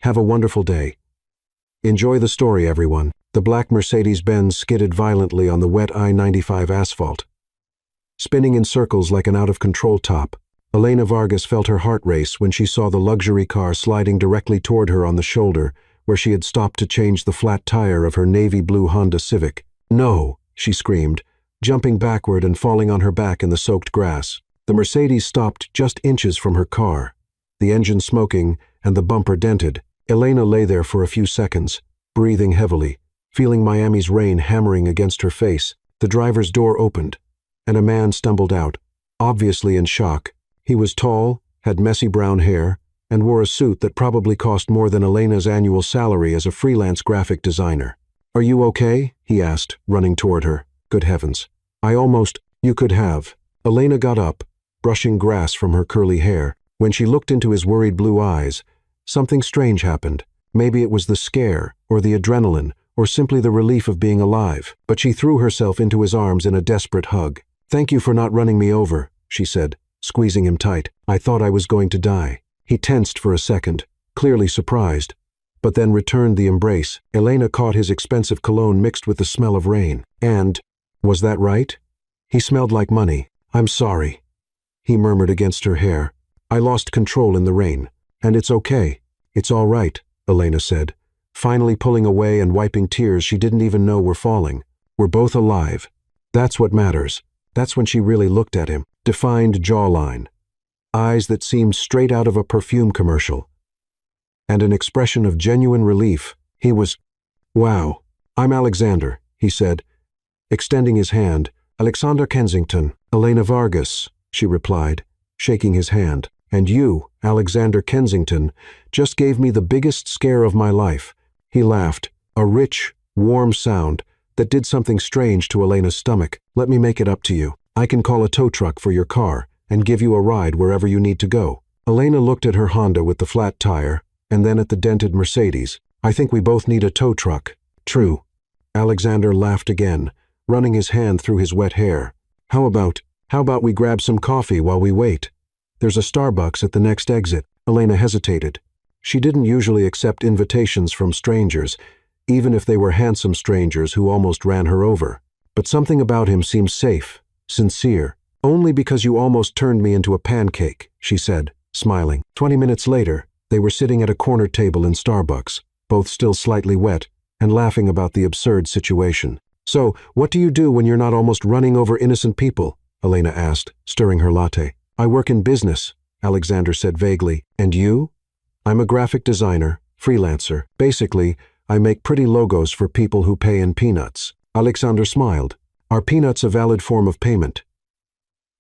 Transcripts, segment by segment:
Have a wonderful day. Enjoy the story, everyone. The black Mercedes-Benz skidded violently on the wet I-95 asphalt. Spinning in circles like an out-of-control top, Elena Vargas felt her heart race when she saw the luxury car sliding directly toward her on the shoulder where she had stopped to change the flat tire of her navy blue Honda Civic. "No!" she screamed, jumping backward and falling on her back in the soaked grass. The Mercedes stopped just inches from her car, the engine smoking and the bumper dented. Elena lay there for a few seconds, breathing heavily, feeling Miami's rain hammering against her face. The driver's door opened, and a man stumbled out, obviously in shock. He was tall, had messy brown hair, and wore a suit that probably cost more than Elena's annual salary as a freelance graphic designer. "Are you okay?" he asked, running toward her. "Good heavens. You could have." Elena got up, brushing grass from her curly hair. When she looked into his worried blue eyes, something strange happened. Maybe it was the scare, or the adrenaline, or simply the relief of being alive. But she threw herself into his arms in a desperate hug. "Thank you for not running me over," she said, squeezing him tight. "I thought I was going to die." He tensed for a second, clearly surprised, but then returned the embrace. Elena caught his expensive cologne mixed with the smell of rain. And, was that right? He smelled like money. "I'm sorry," he murmured against her hair. "I lost control in the rain. And it's okay. It's all right," Elena said, finally pulling away and wiping tears she didn't even know were falling. "We're both alive. That's what matters." That's when she really looked at him. Defined jawline, eyes that seemed straight out of a perfume commercial, and an expression of genuine relief. He was, "Wow, I'm Alexander," he said, extending his hand. "Alexander Kensington." "Elena Vargas," she replied, shaking his hand. "And you, Alexander Kensington, just gave me the biggest scare of my life." He laughed, a rich, warm sound that did something strange to Elena's stomach. "Let me make it up to you. I can call a tow truck for your car and give you a ride wherever you need to go." Elena looked at her Honda with the flat tire and then at the dented Mercedes. "I think we both need a tow truck." "True." Alexander laughed again, running his hand through his wet hair. How about we grab some coffee while we wait? There's a Starbucks at the next exit." Elena hesitated. She didn't usually accept invitations from strangers, even if they were handsome strangers who almost ran her over. But something about him seemed safe, sincere. "Only because you almost turned me into a pancake," she said, smiling. 20 minutes later, they were sitting at a corner table in Starbucks, both still slightly wet, and laughing about the absurd situation. "So, what do you do when you're not almost running over innocent people?" Elena asked, stirring her latte. "I work in business," Alexander said vaguely. "And you?" "I'm a graphic designer, freelancer. Basically, I make pretty logos for people who pay in peanuts." Alexander smiled. "Are peanuts a valid form of payment?"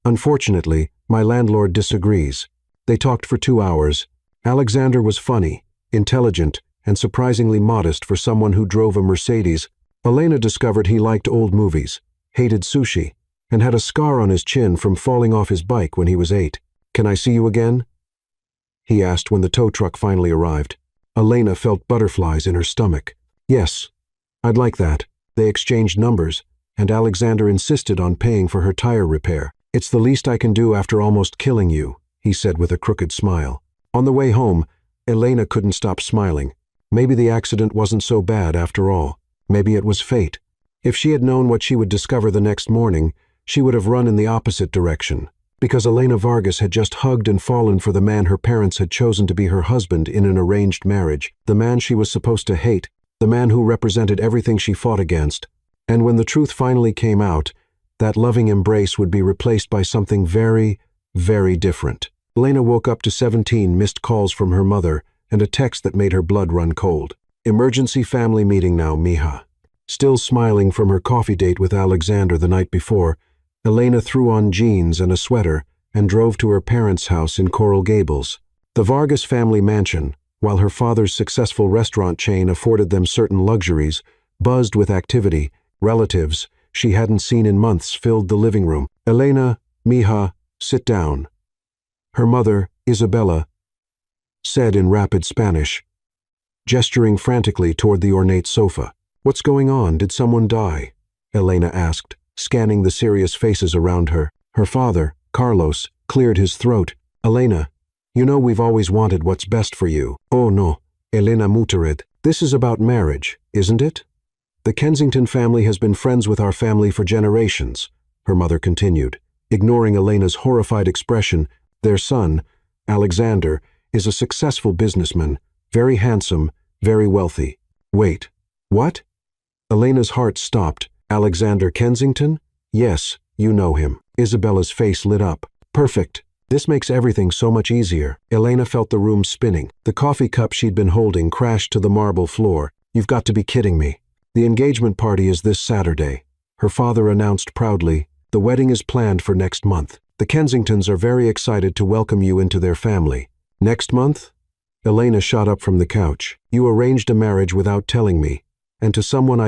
"Unfortunately, my landlord disagrees." They talked for 2 hours. Alexander was funny, intelligent, and surprisingly modest for someone who drove a Mercedes. Elena discovered he liked old movies, hated sushi, and had a scar on his chin from falling off his bike when he was 8. "Can I see you again?" he asked when the tow truck finally arrived. Elena felt butterflies in her stomach. "Yes, I'd like that." They exchanged numbers, and Alexander insisted on paying for her tire repair. "It's the least I can do after almost killing you," he said with a crooked smile. On the way home, Elena couldn't stop smiling. Maybe the accident wasn't so bad after all. Maybe it was fate. If she had known what she would discover the next morning, she would have run in the opposite direction. Because Elena Vargas had just hugged and fallen for the man her parents had chosen to be her husband in an arranged marriage, the man she was supposed to hate, the man who represented everything she fought against. And when the truth finally came out, that loving embrace would be replaced by something very, very different. Elena woke up to 17 missed calls from her mother and a text that made her blood run cold. "Emergency family meeting now, mija." Still smiling from her coffee date with Alexander the night before, Elena threw on jeans and a sweater and drove to her parents' house in Coral Gables. The Vargas family mansion, while her father's successful restaurant chain afforded them certain luxuries, buzzed with activity. Relatives she hadn't seen in months filled the living room. "Elena, mija, sit down," her mother, Isabella, said in rapid Spanish, gesturing frantically toward the ornate sofa. "What's going on? Did someone die?" Elena asked, scanning the serious faces around her. Her father, Carlos, cleared his throat. "Elena, you know we've always wanted what's best for you." "Oh no, Elena muttered. This is about marriage, isn't it? The Kensington family has been friends with our family for generations, her mother continued. Ignoring Elena's horrified expression, their son, Alexander, is a successful businessman, very handsome, very wealthy. Wait, what? Elena's heart stopped. Alexander Kensington? Yes, you know him. Isabella's face lit up. Perfect. This makes everything so much easier. Elena felt the room spinning. The coffee cup she'd been holding crashed to the marble floor. You've got to be kidding me. The engagement party is this Saturday. Her father announced proudly. The wedding is planned for next month. The Kensingtons are very excited to welcome you into their family. Next month? Elena shot up from the couch. You arranged a marriage without telling me. And to someone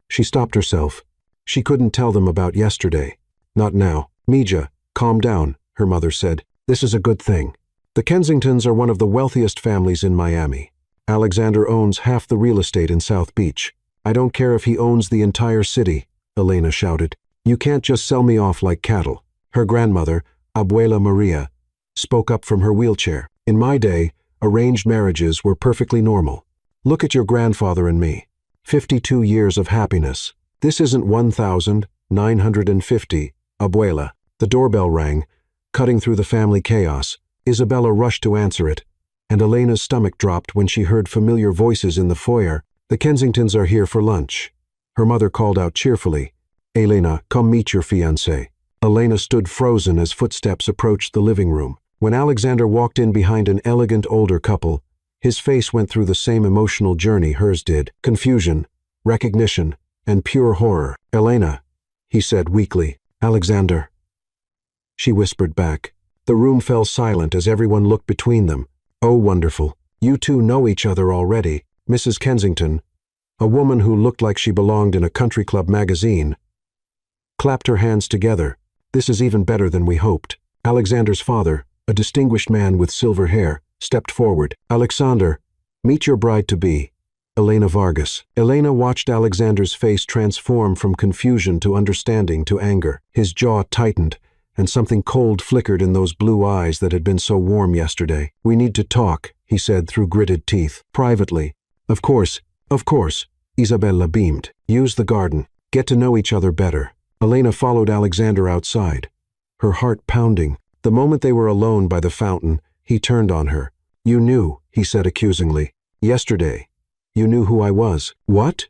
She stopped herself. She couldn't tell them about yesterday. Not now. Mija, calm down, her mother said. This is a good thing. The Kensingtons are one of the wealthiest families in Miami. Alexander owns half the real estate in South Beach. I don't care if he owns the entire city, Elena shouted. You can't just sell me off like cattle. Her grandmother, Abuela Maria, spoke up from her wheelchair. In my day, arranged marriages were perfectly normal. Look at your grandfather and me. 52 years of happiness. This isn't 1,950, Abuela. The doorbell rang, cutting through the family chaos. Isabella rushed to answer it, and Elena's stomach dropped when she heard familiar voices in the foyer. The Kensingtons are here for lunch. Her mother called out cheerfully, Elena, come meet your fiancé. Elena stood frozen as footsteps approached the living room. When Alexander walked in behind an elegant older couple, his face went through the same emotional journey hers did. Confusion, recognition, and pure horror. Elena, he said weakly. Alexander. She whispered back. The room fell silent as everyone looked between them. Oh, wonderful. You two know each other already. Mrs. Kensington, a woman who looked like she belonged in a country club magazine, clapped her hands together. This is even better than we hoped. Alexander's father, a distinguished man with silver hair, stepped forward. Alexander, meet your bride-to-be, Elena Vargas. Elena watched Alexander's face transform from confusion to understanding to anger. His jaw tightened, and something cold flickered in those blue eyes that had been so warm yesterday. We need to talk, he said through gritted teeth. Privately. Of course, Isabella beamed. Use the garden. Get to know each other better. Elena followed Alexander outside, her heart pounding. The moment they were alone by the fountain, he turned on her. You knew, he said accusingly. Yesterday. You knew who I was. What?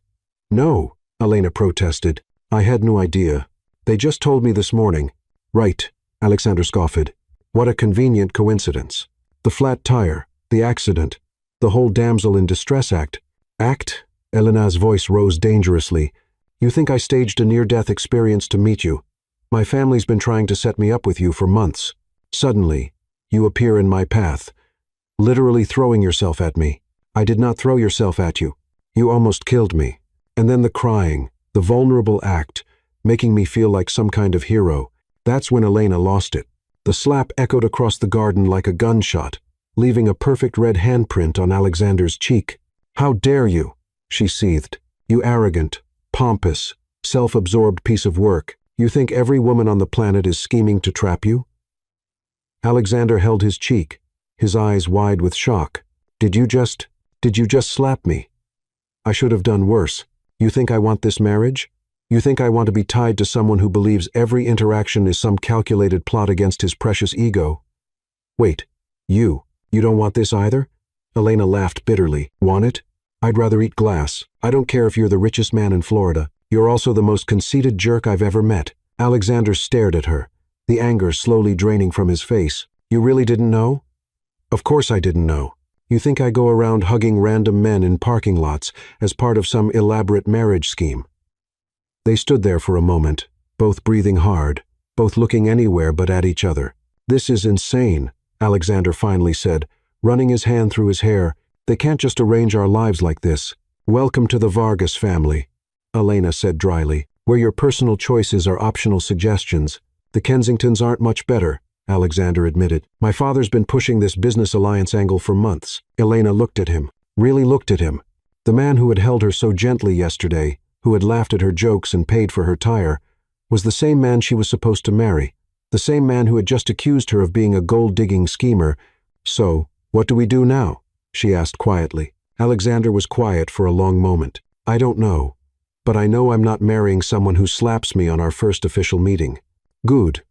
No, Elena protested. I had no idea. They just told me this morning. Right, Alexander scoffed. What a convenient coincidence. The flat tire, the accident, the whole damsel in distress act. Act? Elena's voice rose dangerously. You think I staged a near-death experience to meet you? My family's been trying to set me up with you for months. Suddenly, you appear in my path, literally throwing yourself at me. I did not throw yourself at you. You almost killed me. And then the crying, the vulnerable act, making me feel like some kind of hero. That's when Elena lost it. The slap echoed across the garden like a gunshot, leaving a perfect red handprint on Alexander's cheek. How dare you? She seethed. You arrogant, pompous, self-absorbed piece of work. You think every woman on the planet is scheming to trap you? Alexander held his cheek, his eyes wide with shock. Did you just slap me? I should have done worse. You think I want this marriage? You think I want to be tied to someone who believes every interaction is some calculated plot against his precious ego? Wait, you don't want this either? Elena laughed bitterly. Want it? I'd rather eat glass. I don't care if you're the richest man in Florida. You're also the most conceited jerk I've ever met. Alexander stared at her, the anger slowly draining from his face. You really didn't know? Of course I didn't know. You think I go around hugging random men in parking lots as part of some elaborate marriage scheme? They stood there for a moment, both breathing hard, both looking anywhere but at each other. This is insane, Alexander finally said, running his hand through his hair. They can't just arrange our lives like this. Welcome to the Vargas family, Elena said dryly, where your personal choices are optional suggestions. The Kensingtons aren't much better, Alexander admitted. My father's been pushing this business alliance angle for months. Elena looked at him, really looked at him. The man who had held her so gently yesterday, who had laughed at her jokes and paid for her tire, was the same man she was supposed to marry, the same man who had just accused her of being a gold-digging schemer. So, what do we do now? She asked quietly. Alexander was quiet for a long moment. I don't know. But I know I'm not marrying someone who slaps me on our first official meeting. Good.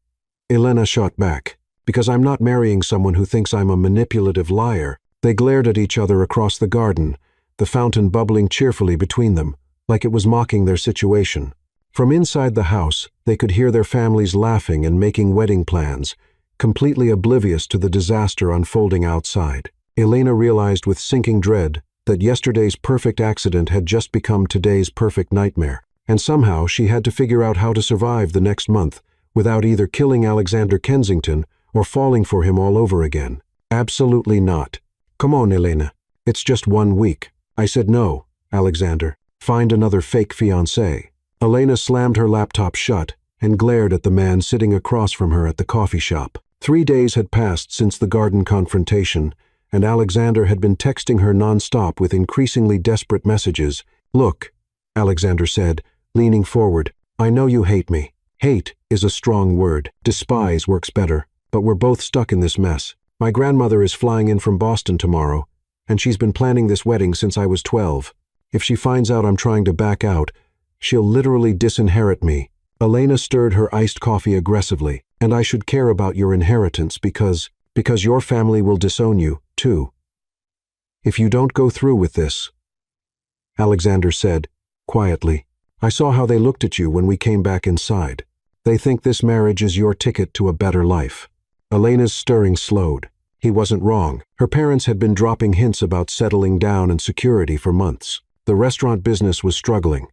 Elena shot back. Because I'm not marrying someone who thinks I'm a manipulative liar. They glared at each other across the garden, the fountain bubbling cheerfully between them, like it was mocking their situation. From inside the house, they could hear their families laughing and making wedding plans, completely oblivious to the disaster unfolding outside. Elena realized with sinking dread that yesterday's perfect accident had just become today's perfect nightmare, and somehow she had to figure out how to survive the next month without either killing Alexander Kensington or falling for him all over again. Absolutely not. Come on, Elena. It's just 1 week. I said no, Alexander. Find another fake fiancé. Elena slammed her laptop shut and glared at the man sitting across from her at the coffee shop. 3 days had passed since the garden confrontation, and Alexander had been texting her nonstop with increasingly desperate messages. Look, Alexander said, leaning forward, I know you hate me. Hate is a strong word. Despise works better, but we're both stuck in this mess. My grandmother is flying in from Boston tomorrow, and she's been planning this wedding since I was 12. If she finds out I'm trying to back out, she'll literally disinherit me. Elena stirred her iced coffee aggressively. And I should care about your inheritance because your family will disown you, too. If you don't go through with this, Alexander said, quietly. I saw how they looked at you when we came back inside. They think this marriage is your ticket to a better life. Elena's stirring slowed. He wasn't wrong. Her parents had been dropping hints about settling down and security for months. The restaurant business was struggling,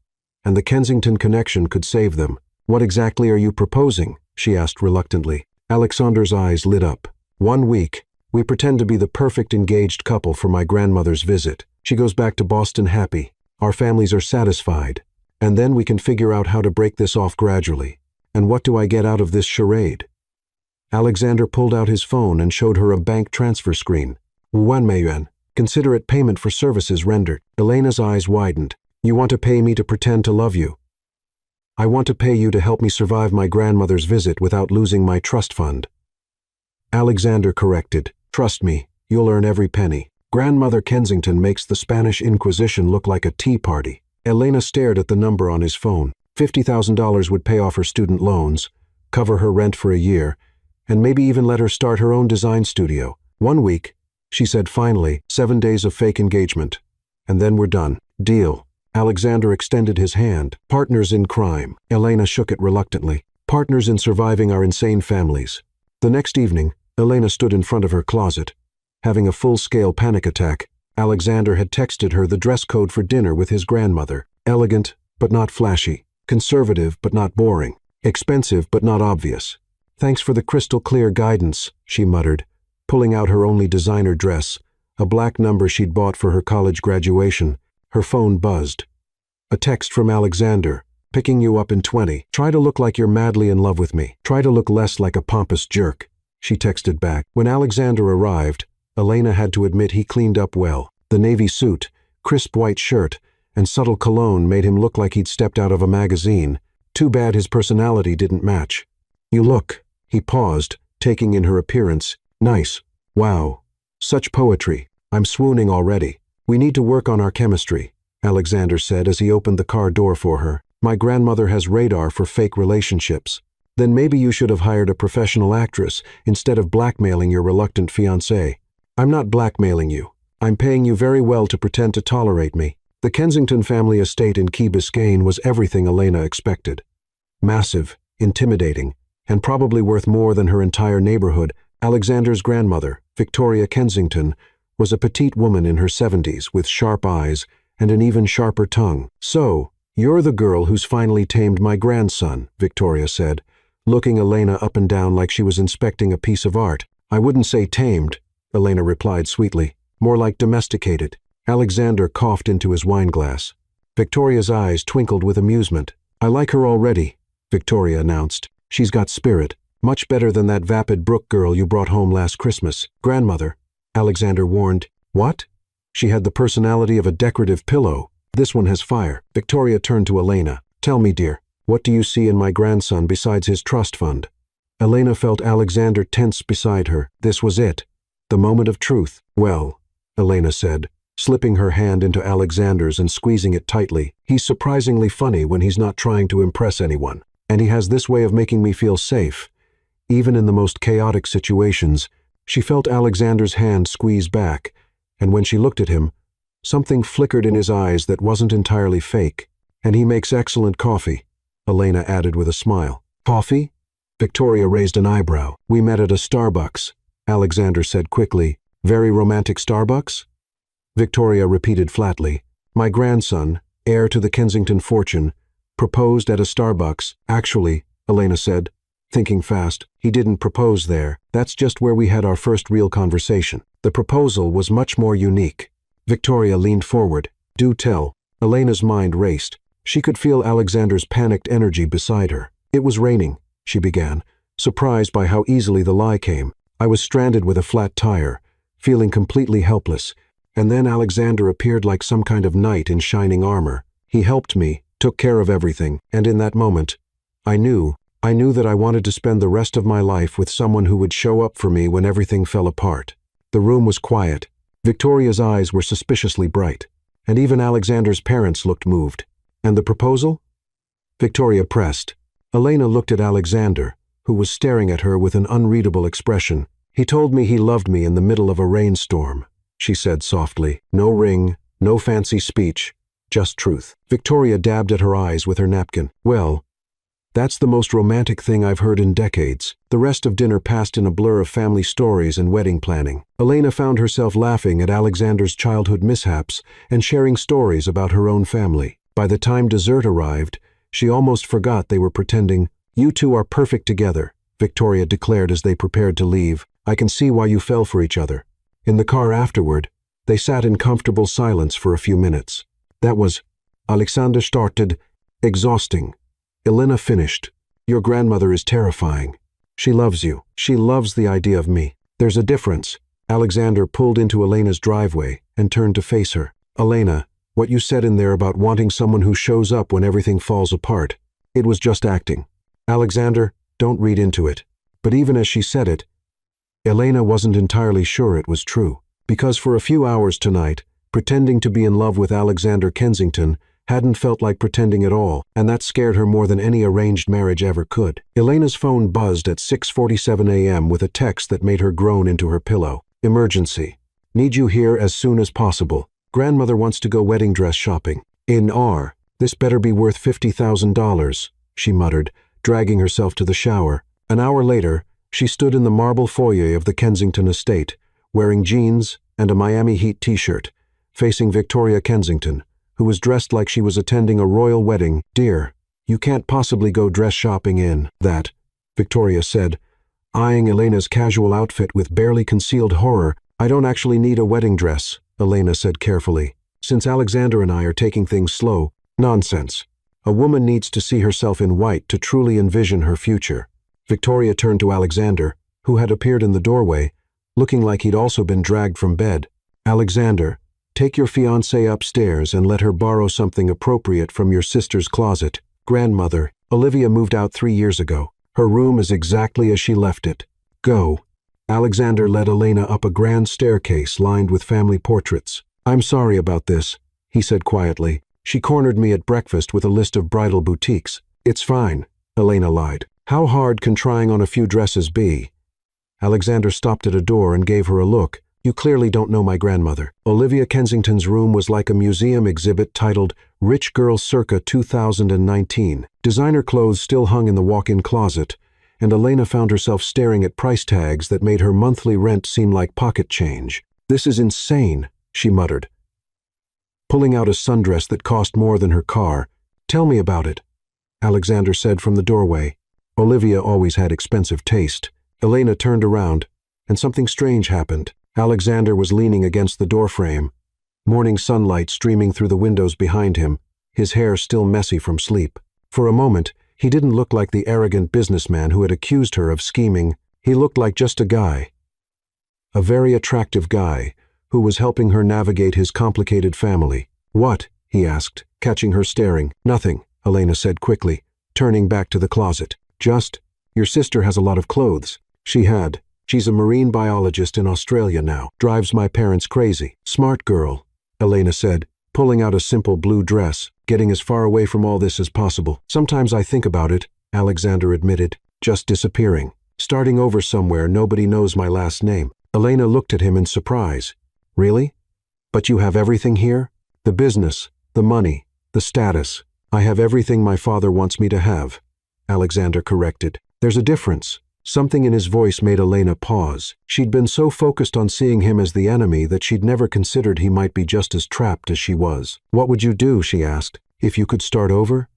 and the Kensington connection could save them. What exactly are you proposing? She asked reluctantly. Alexander's eyes lit up. 1 week. We pretend to be the perfect engaged couple for my grandmother's visit. She goes back to Boston happy. Our families are satisfied. And then we can figure out how to break this off gradually. And what do I get out of this charade? Alexander pulled out his phone and showed her a bank transfer screen. 1 million. Consider it payment for services rendered. Elena's eyes widened. You want to pay me to pretend to love you? I want to pay you to help me survive my grandmother's visit without losing my trust fund. Alexander corrected. Trust me, you'll earn every penny. Grandmother Kensington makes the Spanish Inquisition look like a tea party. Elena stared at the number on his phone. $50,000 would pay off her student loans, cover her rent for a year, and maybe even let her start her own design studio. 1 week, she said finally, 7 days of fake engagement. And then we're done. Deal. Alexander extended his hand. Partners in crime. Elena shook it reluctantly. Partners in surviving our insane families. The next evening, Elena stood in front of her closet. Having a full-scale panic attack, Alexander had texted her the dress code for dinner with his grandmother. Elegant, but not flashy. Conservative, but not boring. Expensive, but not obvious. Thanks for the crystal-clear guidance, she muttered, pulling out her only designer dress, a black number she'd bought for her college graduation. Her phone buzzed. A text from Alexander. Picking you up in 20. Try to look like you're madly in love with me. Try to look less like a pompous jerk. She texted back. When Alexander arrived, Elena had to admit he cleaned up well. The navy suit, crisp white shirt, and subtle cologne made him look like he'd stepped out of a magazine. Too bad his personality didn't match. You look. He paused, taking in her appearance. Nice. Wow. Such poetry. I'm swooning already. We need to work on our chemistry, Alexander said as he opened the car door for her. My grandmother has radar for fake relationships. Then maybe you should have hired a professional actress instead of blackmailing your reluctant fiancé. I'm not blackmailing you. I'm paying you very well to pretend to tolerate me. The Kensington family estate in Key Biscayne was everything Elena expected. Massive, intimidating, and probably worth more than her entire neighborhood. Alexander's grandmother, Victoria Kensington, was a petite woman in her 70s with sharp eyes and an even sharper tongue. So, you're the girl who's finally tamed my grandson, Victoria said, looking Elena up and down like she was inspecting a piece of art. I wouldn't say tamed, Elena replied sweetly, more like domesticated. Alexander coughed into his wineglass. Victoria's eyes twinkled with amusement. I like her already, Victoria announced. She's got spirit, much better than that vapid Brooke girl you brought home last Christmas. Grandmother, Alexander warned. What? She had the personality of a decorative pillow. This one has fire. Victoria turned to Elena. Tell me, dear, what do you see in my grandson besides his trust fund? Elena felt Alexander tense beside her. This was it. The moment of truth. Well, Elena said, slipping her hand into Alexander's and squeezing it tightly. He's surprisingly funny when he's not trying to impress anyone, and he has this way of making me feel safe. Even in the most chaotic situations, she felt Alexander's hand squeeze back, and when she looked at him, something flickered in his eyes that wasn't entirely fake. And he makes excellent coffee, Elena added with a smile. Coffee? Victoria raised an eyebrow. We met at a Starbucks, Alexander said quickly. Very romantic Starbucks? Victoria repeated flatly. My grandson, heir to the Kensington fortune, proposed at a Starbucks. Actually, Elena said, thinking fast, he didn't propose there. That's just where we had our first real conversation. The proposal was much more unique. Victoria leaned forward. Do tell. Elena's mind raced. She could feel Alexander's panicked energy beside her. It was raining, she began, surprised by how easily the lie came. I was stranded with a flat tire, feeling completely helpless, and then Alexander appeared like some kind of knight in shining armor. He helped me, took care of everything, and in that moment, I knew that I wanted to spend the rest of my life with someone who would show up for me when everything fell apart. The room was quiet. Victoria's eyes were suspiciously bright, and even Alexander's parents looked moved. And the proposal? Victoria pressed. Elena looked at Alexander, who was staring at her with an unreadable expression. He told me he loved me in the middle of a rainstorm, she said softly. No ring, no fancy speech, just truth. Victoria dabbed at her eyes with her napkin. Well, that's the most romantic thing I've heard in decades. The rest of dinner passed in a blur of family stories and wedding planning. Elena found herself laughing at Alexander's childhood mishaps and sharing stories about her own family. By the time dessert arrived, she almost forgot they were pretending. You two are perfect together, Victoria declared as they prepared to leave. I can see why you fell for each other. In the car afterward, they sat in comfortable silence for a few minutes. That was, Alexander started, exhausting. Elena finished. Your grandmother is terrifying. She loves you. She loves the idea of me. There's a difference. Alexander pulled into Elena's driveway and turned to face her. Elena, what you said in there about wanting someone who shows up when everything falls apart, it was just acting. Alexander, don't read into it. But even as she said it, Elena wasn't entirely sure it was true, because for a few hours tonight, pretending to be in love with Alexander Kensington hadn't felt like pretending at all, and that scared her more than any arranged marriage ever could. Elena's phone buzzed at 6:47 a.m. with a text that made her groan into her pillow. Emergency. Need you here as soon as possible. Grandmother wants to go wedding dress shopping. In R. This better be worth $50,000, she muttered, dragging herself to the shower. An hour later, she stood in the marble foyer of the Kensington estate, wearing jeans and a Miami Heat t-shirt, facing Victoria Kensington, who was dressed like she was attending a royal wedding. Dear, you can't possibly go dress shopping in that, Victoria said, eyeing Elena's casual outfit with barely concealed horror. I don't actually need a wedding dress, Elena said carefully. Since Alexander and I are taking things slow. Nonsense. A woman needs to see herself in white to truly envision her future. Victoria turned to Alexander, who had appeared in the doorway, looking like he'd also been dragged from bed. Alexander, take your fiancée upstairs and let her borrow something appropriate from your sister's closet. Grandmother, Olivia moved out 3 years ago. Her room is exactly as she left it. Go. Alexander led Elena up a grand staircase lined with family portraits. I'm sorry about this, he said quietly. She cornered me at breakfast with a list of bridal boutiques. It's fine, Elena lied. How hard can trying on a few dresses be? Alexander stopped at a door and gave her a look. You clearly don't know my grandmother. Olivia Kensington's room was like a museum exhibit titled Rich Girl Circa 2019. Designer clothes still hung in the walk-in closet, and Elena found herself staring at price tags that made her monthly rent seem like pocket change. This is insane, she muttered, pulling out a sundress that cost more than her car. Tell me about it, Alexander said from the doorway. Olivia always had expensive taste. Elena turned around, and something strange happened. Alexander was leaning against the doorframe, morning sunlight streaming through the windows behind him, his hair still messy from sleep. For a moment, he didn't look like the arrogant businessman who had accused her of scheming. He looked like just a guy. A very attractive guy, who was helping her navigate his complicated family. What? He asked, catching her staring. Nothing, Elena said quickly, turning back to the closet. Just, your sister has a lot of clothes. She had. She's a marine biologist in Australia now. Drives my parents crazy. Smart girl. Elena said, pulling out a simple blue dress, getting as far away from all this as possible. Sometimes I think about it, Alexander admitted, just disappearing. Starting over somewhere nobody knows my last name. Elena looked at him in surprise. Really? But you have everything here? The business, the money, the status. I have everything my father wants me to have, Alexander corrected. There's a difference. Something in his voice made Elena pause. She'd been so focused on seeing him as the enemy that she'd never considered he might be just as trapped as she was. What would you do, she asked, if you could start over?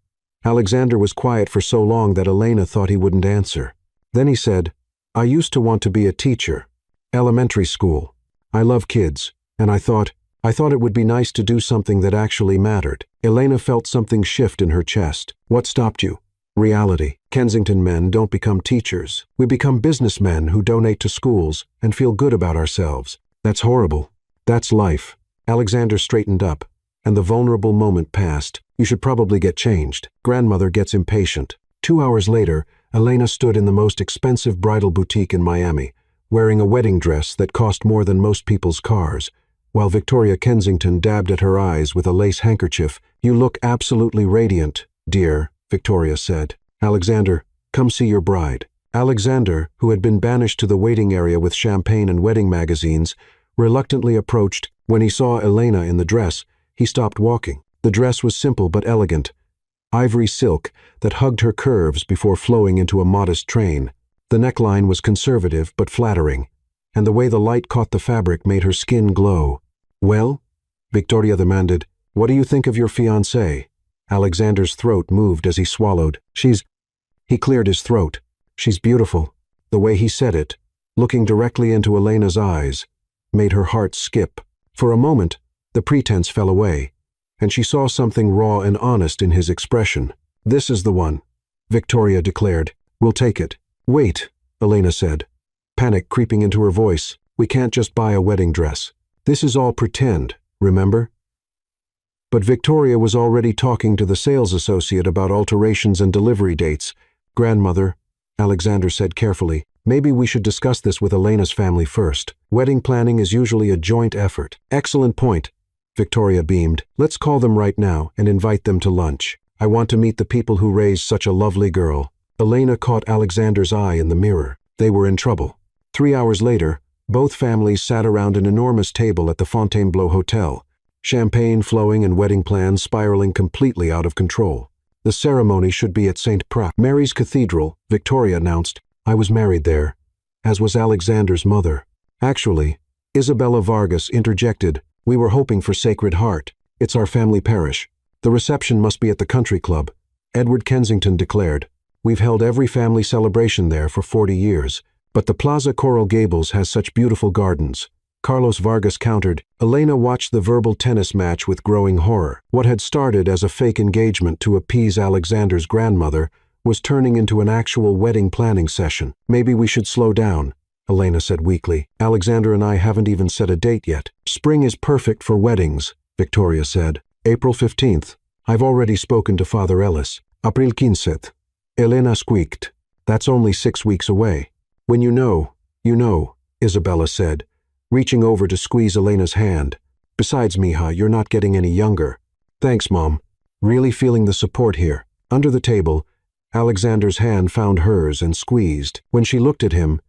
Alexander was quiet for so long that Elena thought he wouldn't answer. Then he said, I used to want to be a teacher. Elementary school. I love kids, and I thought it would be nice to do something that actually mattered. Elena felt something shift in her chest. What stopped you? Reality. Kensington men don't become teachers. We become businessmen who donate to schools and feel good about ourselves. That's horrible. That's life. Alexander straightened up, and the vulnerable moment passed. You should probably get changed. Grandmother gets impatient. 2 hours later, Elena stood in the most expensive bridal boutique in Miami, wearing a wedding dress that cost more than most people's cars, while Victoria Kensington dabbed at her eyes with a lace handkerchief. You look absolutely radiant, dear, Victoria said. Alexander, come see your bride. Alexander, who had been banished to the waiting area with champagne and wedding magazines, reluctantly approached. When he saw Elena in the dress, he stopped walking. The dress was simple but elegant, ivory silk that hugged her curves before flowing into a modest train. The neckline was conservative but flattering, and the way the light caught the fabric made her skin glow. Well? Victoria demanded. What do you think of your fiancée? Alexander's throat moved as he swallowed. He cleared his throat. She's beautiful. The way he said it, looking directly into Elena's eyes, made her heart skip. For a moment, the pretense fell away, and she saw something raw and honest in his expression. This is the one, Victoria declared. We'll take it. Wait, Elena said, panic creeping into her voice. We can't just buy a wedding dress. This is all pretend, remember? But Victoria was already talking to the sales associate about alterations and delivery dates. Grandmother, Alexander said carefully, maybe we should discuss this with Elena's family first. Wedding planning is usually a joint effort. Excellent point, Victoria beamed. Let's call them right now and invite them to lunch. I want to meet the people who raised such a lovely girl. Elena caught Alexander's eye in the mirror. They were in trouble. 3 hours later, both families sat around an enormous table at the Fontainebleau Hotel, champagne flowing and wedding plans spiraling completely out of control. The ceremony should be at St. Mary's Cathedral, Victoria announced. I was married there, as was Alexander's mother. Actually, Isabella Vargas interjected, we were hoping for Sacred Heart. It's our family parish. The reception must be at the country club. Edward Kensington declared, we've held every family celebration there for 40 years, but the Plaza Coral Gables has such beautiful gardens. Carlos Vargas countered. Elena watched the verbal tennis match with growing horror. What had started as a fake engagement to appease Alexander's grandmother was turning into an actual wedding planning session. Maybe we should slow down, Elena said weakly. Alexander and I haven't even set a date yet. Spring is perfect for weddings, Victoria said. April 15th. I've already spoken to Father Ellis. April 15th. Elena squeaked. That's only 6 weeks away. When you know, Isabella said, reaching over to squeeze Elena's hand. Besides, Mija, you're not getting any younger. Thanks, Mom. Really feeling the support here. Under the table, Alexander's hand found hers and squeezed. When she looked at him,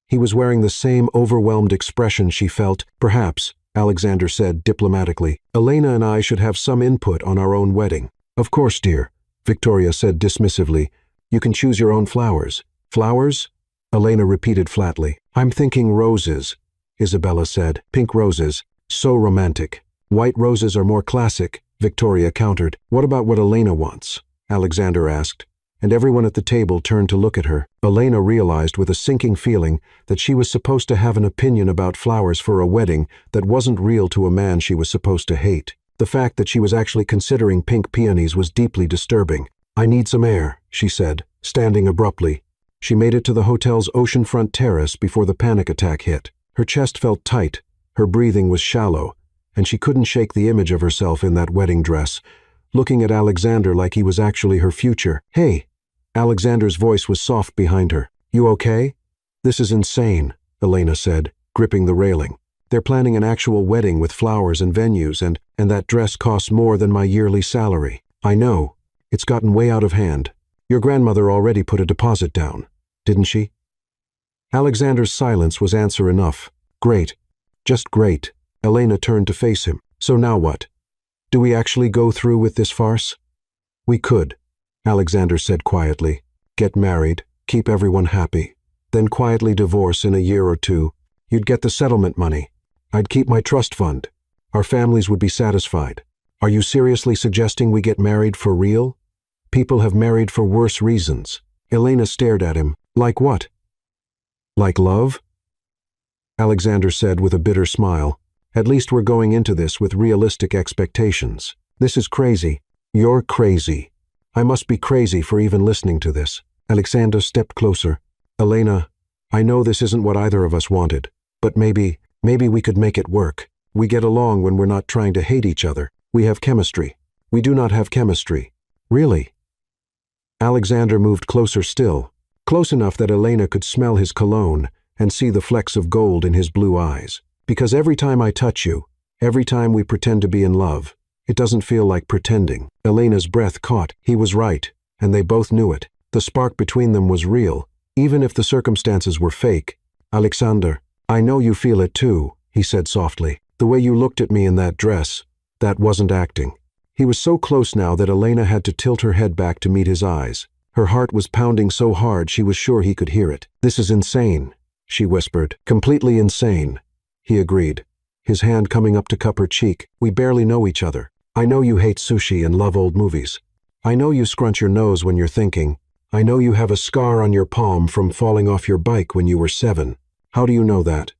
he was wearing the same overwhelmed expression she felt. Perhaps, Alexander said diplomatically, Elena and I should have some input on our own wedding. Of course, dear, Victoria said dismissively. You can choose your own flowers. Flowers? Elena repeated flatly. I'm thinking roses, Isabella said. Pink roses. So romantic. White roses are more classic, Victoria countered. What about what Elena wants? Alexander asked, and everyone at the table turned to look at her. Elena realized with a sinking feeling that she was supposed to have an opinion about flowers for a wedding that wasn't real to a man she was supposed to hate. The fact that she was actually considering pink peonies was deeply disturbing. I need some air, she said, standing abruptly. She made it to the hotel's oceanfront terrace before the panic attack hit. Her chest felt tight, her breathing was shallow, and she couldn't shake the image of herself in that wedding dress, looking at Alexander like he was actually her future. Hey! Alexander's voice was soft behind her. You okay? This is insane, Elena said, gripping the railing. They're planning an actual wedding with flowers and venues, and that dress costs more than my yearly salary. I know. It's gotten way out of hand. Your grandmother already put a deposit down, didn't she? Alexander's silence was answer enough. Great. Just great. Elena turned to face him. So now what? Do we actually go through with this farce? We could, Alexander said quietly. Get married, keep everyone happy, then quietly divorce in a year or two. You'd get the settlement money. I'd keep my trust fund. Our families would be satisfied. Are you seriously suggesting we get married for real? People have married for worse reasons. Elena stared at him. Like what? Like love? Alexander said with a bitter smile. At least we're going into this with realistic expectations. This is crazy. You're crazy. I must be crazy for even listening to this. Alexander stepped closer. Elena, I know this isn't what either of us wanted, but maybe we could make it work. We get along when we're not trying to hate each other. We have chemistry. We do not have chemistry. Really? Alexander moved closer still, close enough that Elena could smell his cologne and see the flecks of gold in his blue eyes. Because every time I touch you, every time we pretend to be in love, it doesn't feel like pretending. Elena's breath caught. He was right, and they both knew it. The spark between them was real, even if the circumstances were fake. Alexander, I know you feel it too, he said softly. The way you looked at me in that dress, that wasn't acting. He was so close now that Elena had to tilt her head back to meet his eyes. Her heart was pounding so hard she was sure he could hear it. This is insane, she whispered. Completely insane, he agreed, his hand coming up to cup her cheek. We barely know each other. I know you hate sushi and love old movies. I know you scrunch your nose when you're thinking. I know you have a scar on your palm from falling off your bike when you were 7. How do you know that?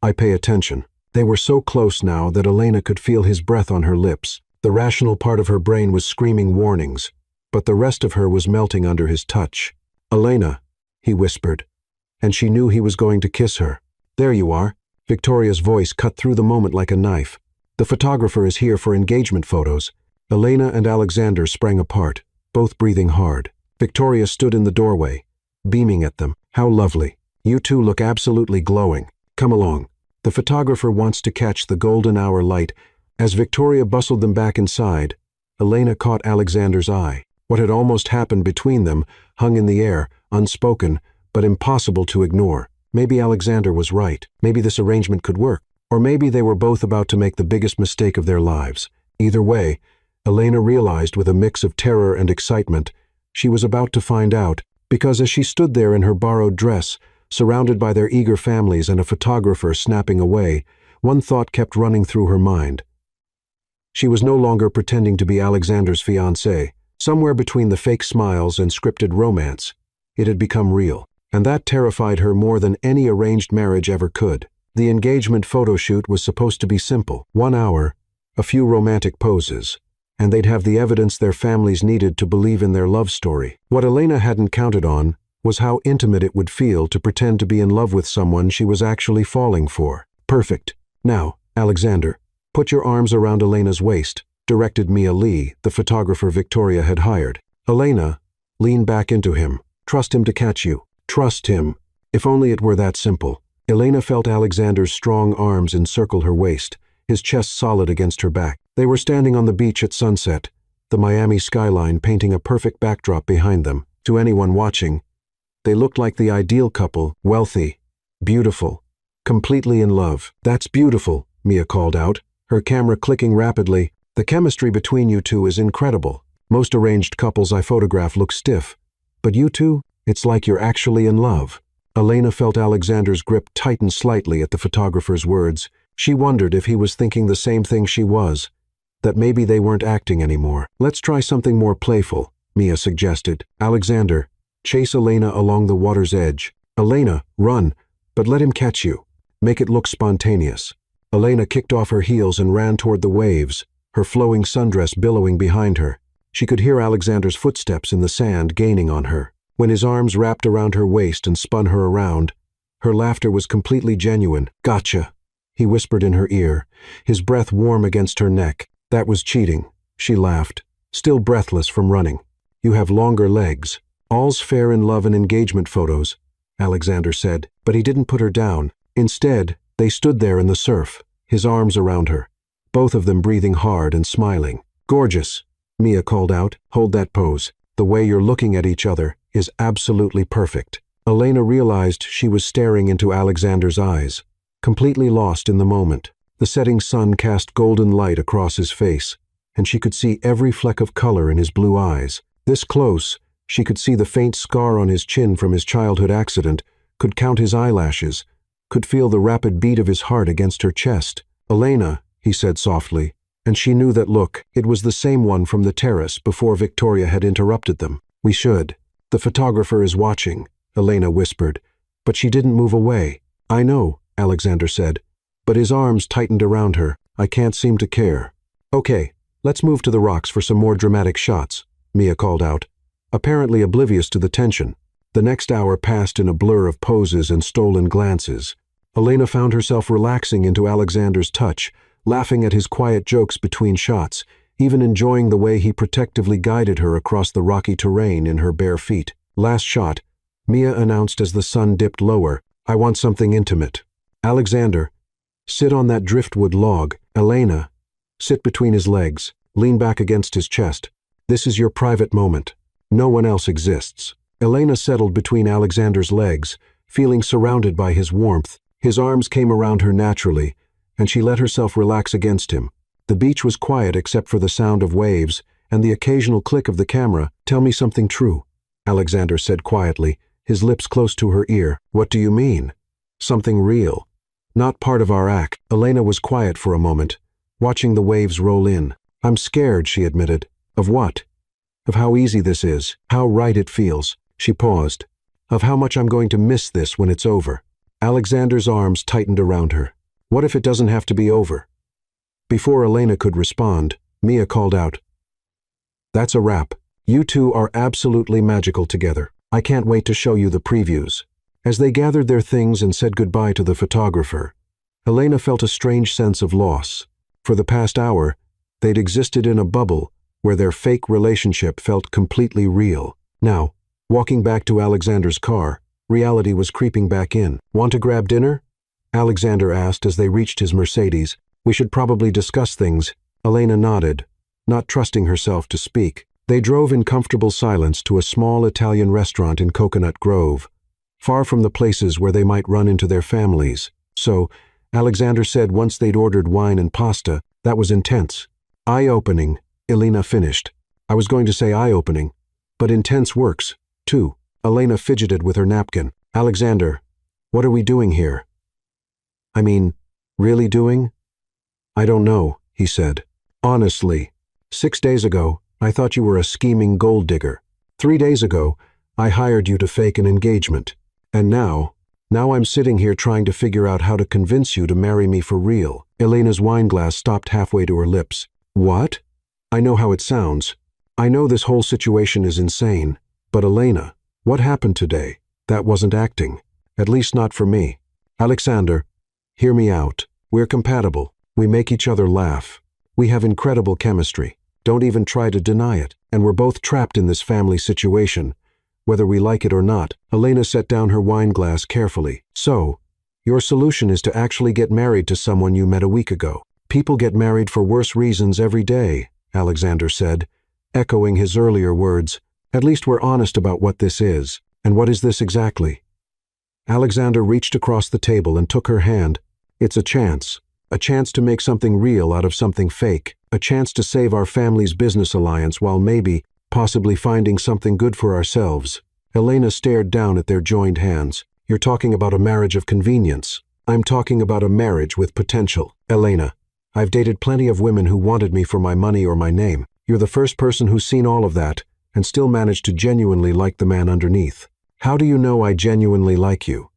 I pay attention. They were so close now that Elena could feel his breath on her lips. The rational part of her brain was screaming warnings, but the rest of her was melting under his touch. Elena, he whispered, and she knew he was going to kiss her. There you are. Victoria's voice cut through the moment like a knife. The photographer is here for engagement photos. Elena and Alexander sprang apart, both breathing hard. Victoria stood in the doorway, beaming at them. How lovely. You two look absolutely glowing. Come along. The photographer wants to catch the golden hour light. As Victoria bustled them back inside, Elena caught Alexander's eye. What had almost happened between them hung in the air, unspoken, but impossible to ignore. Maybe Alexander was right. Maybe this arrangement could work. Or maybe they were both about to make the biggest mistake of their lives. Either way, Elena realized with a mix of terror and excitement she was about to find out, because as she stood there in her borrowed dress, surrounded by their eager families and a photographer snapping away, one thought kept running through her mind. She was no longer pretending to be Alexander's fiancée. Somewhere between the fake smiles and scripted romance, it had become real, and that terrified her more than any arranged marriage ever could. The engagement photo shoot was supposed to be simple. 1 hour, a few romantic poses, and they'd have the evidence their families needed to believe in their love story. What Elena hadn't counted on was how intimate it would feel to pretend to be in love with someone she was actually falling for. Perfect. Now, Alexander, put your arms around Elena's waist, directed Mia Lee, the photographer Victoria had hired. Elena, lean back into him. Trust him to catch you. Trust him. If only it were that simple. Elena felt Alexander's strong arms encircle her waist, his chest solid against her back. They were standing on the beach at sunset, the Miami skyline painting a perfect backdrop behind them. To anyone watching, they looked like the ideal couple, wealthy, beautiful, completely in love. That's beautiful, Mia called out, her camera clicking rapidly. The chemistry between you two is incredible. Most arranged couples I photograph look stiff, but you two, it's like you're actually in love. Elena felt Alexander's grip tighten slightly at the photographer's words. She wondered if he was thinking the same thing she was, that maybe they weren't acting anymore. Let's try something more playful, Mia suggested. Alexander, chase Elena along the water's edge. Elena, run, but let him catch you. Make it look spontaneous. Elena kicked off her heels and ran toward the waves, her flowing sundress billowing behind her. She could hear Alexander's footsteps in the sand gaining on her. When his arms wrapped around her waist and spun her around, her laughter was completely genuine. Gotcha, he whispered in her ear, his breath warm against her neck. That was cheating, she laughed, still breathless from running. You have longer legs. All's fair in love and engagement photos, Alexander said, but he didn't put her down. Instead, They stood there in the surf, his arms around her, both of them breathing hard and smiling. "Gorgeous," Mia called out. "Hold that pose. The way you're looking at each other is absolutely perfect." Elena realized she was staring into Alexander's eyes, completely lost in the moment. The setting sun cast golden light across his face, and she could see every fleck of color in his blue eyes. This close, she could see the faint scar on his chin from his childhood accident, could count his eyelashes, could feel the rapid beat of his heart against her chest. "Elena," he said softly, and she knew that look. It was the same one from the terrace before Victoria had interrupted them. "We should. The photographer is watching," Elena whispered, but she didn't move away. "I know," Alexander said, but his arms tightened around her. "I can't seem to care." "Okay, let's move to the rocks for some more dramatic shots," Mia called out, apparently oblivious to the tension. The next hour passed in a blur of poses and stolen glances. Elena found herself relaxing into Alexander's touch, laughing at his quiet jokes between shots, even enjoying the way he protectively guided her across the rocky terrain in her bare feet. Last shot, Mia announced as the sun dipped lower, "I want something intimate." "Alexander, sit on that driftwood log." "Elena, sit between his legs, lean back against his chest. This is your private moment. No one else exists." Elena settled between Alexander's legs, feeling surrounded by his warmth. His arms came around her naturally, and she let herself relax against him. The beach was quiet except for the sound of waves and the occasional click of the camera. "Tell me something true," Alexander said quietly, his lips close to her ear. "What do you mean?" "Something real. Not part of our act." Elena was quiet for a moment, watching the waves roll in. "I'm scared," she admitted. "Of what?" "Of how easy this is, how right it feels." She paused. "Of how much I'm going to miss this when it's over." Alexander's arms tightened around her. "What if it doesn't have to be over?" Before Elena could respond, Mia called out, "That's a wrap. You two are absolutely magical together. I can't wait to show you the previews." As they gathered their things and said goodbye to the photographer, Elena felt a strange sense of loss. For the past hour, they'd existed in a bubble where their fake relationship felt completely real. Now, walking back to Alexander's car, reality was creeping back in. "Want to grab dinner?" Alexander asked as they reached his Mercedes. "We should probably discuss things." Elena nodded, not trusting herself to speak. They drove in comfortable silence to a small Italian restaurant in Coconut Grove, far from the places where they might run into their families. "So," Alexander said once they'd ordered wine and pasta, "that was intense." "Eye-opening," Elena finished. "I was going to say eye-opening, but intense works, too." Elena fidgeted with her napkin. "Alexander, what are we doing here?" "I mean, really doing?" "I don't know," he said. "Honestly, 6 days ago, I thought you were a scheming gold digger. 3 days ago, I hired you to fake an engagement. And now I'm sitting here trying to figure out how to convince you to marry me for real." Elena's wine glass stopped halfway to her lips. "What?" "I know how it sounds. I know this whole situation is insane. But Elena, what happened today? That wasn't acting. At least not for me. Alexander, hear me out. We're compatible. We make each other laugh. We have incredible chemistry. Don't even try to deny it. And we're both trapped in this family situation, whether we like it or not." Elena set down her wine glass carefully. "So, your solution is to actually get married to someone you met a week ago." "People get married for worse reasons every day," Alexander said, echoing his earlier words. "At least we're honest about what this is." "And what is this exactly?" Alexander reached across the table and took her hand. "It's a chance to make something real out of something fake, a chance to save our family's business alliance while maybe, possibly finding something good for ourselves." Elena stared down at their joined hands. "You're talking about a marriage of convenience. I'm talking about a marriage with potential." "Elena, I've dated plenty of women who wanted me for my money or my name. You're the first person who's seen all of that and still managed to genuinely like the man underneath. How do you know I genuinely like you?"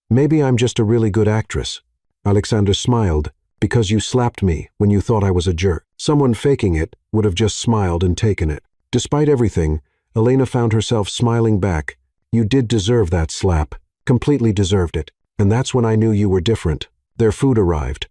"Maybe I'm just a really good actress." Alexander smiled. "Because you slapped me when you thought I was a jerk. Someone faking it would have just smiled and taken it." Despite everything, Elena found herself smiling back. "You did deserve that slap. Completely deserved it. And that's when I knew you were different." Their food arrived,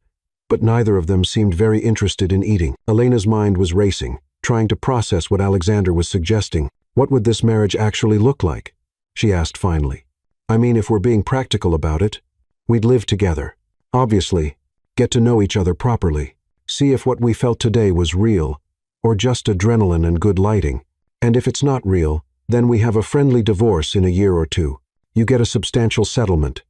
but neither of them seemed very interested in eating. Elena's mind was racing, trying to process what Alexander was suggesting. "What would this marriage actually look like?" she asked finally. "I mean, if we're being practical about it, we'd live together. Obviously, get to know each other properly. See if what we felt today was real, or just adrenaline and good lighting. And if it's not real, then we have a friendly divorce in a year or two. You get a substantial settlement.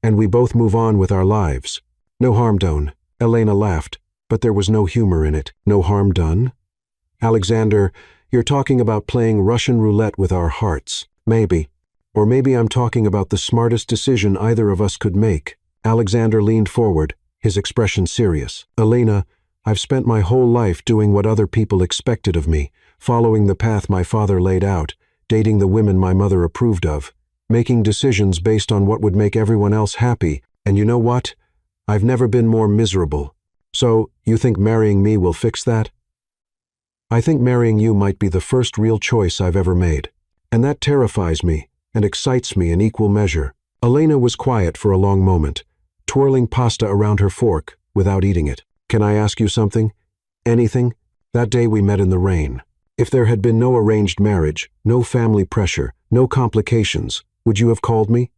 And we both move on with our lives. No harm done. Elena laughed, but there was no humor in it. No harm done? Alexander, you're talking about playing Russian roulette with our hearts. Maybe. Or maybe I'm talking about the smartest decision either of us could make. Alexander leaned forward, his expression serious. Elena, I've spent my whole life doing what other people expected of me, following the path my father laid out, dating the women my mother approved of, making decisions based on what would make everyone else happy, and you know what? I've never been more miserable. So, you think marrying me will fix that? I think marrying you might be the first real choice I've ever made. And that terrifies me and excites me in equal measure. Elena was quiet for a long moment, twirling pasta around her fork without eating it. Can I ask you something? Anything? That day we met in the rain. If there had been no arranged marriage, no family pressure, no complications, would you have called me?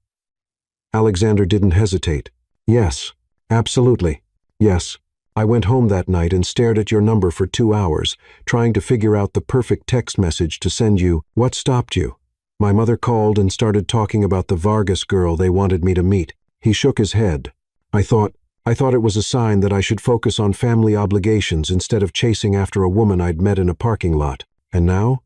Alexander didn't hesitate. Yes, absolutely. Yes. I went home that night and stared at your number for 2 hours, trying to figure out the perfect text message to send you. What stopped you? My mother called and started talking about the Vargas girl they wanted me to meet. He shook his head. I thought it was a sign that I should focus on family obligations instead of chasing after a woman I'd met in a parking lot. And now?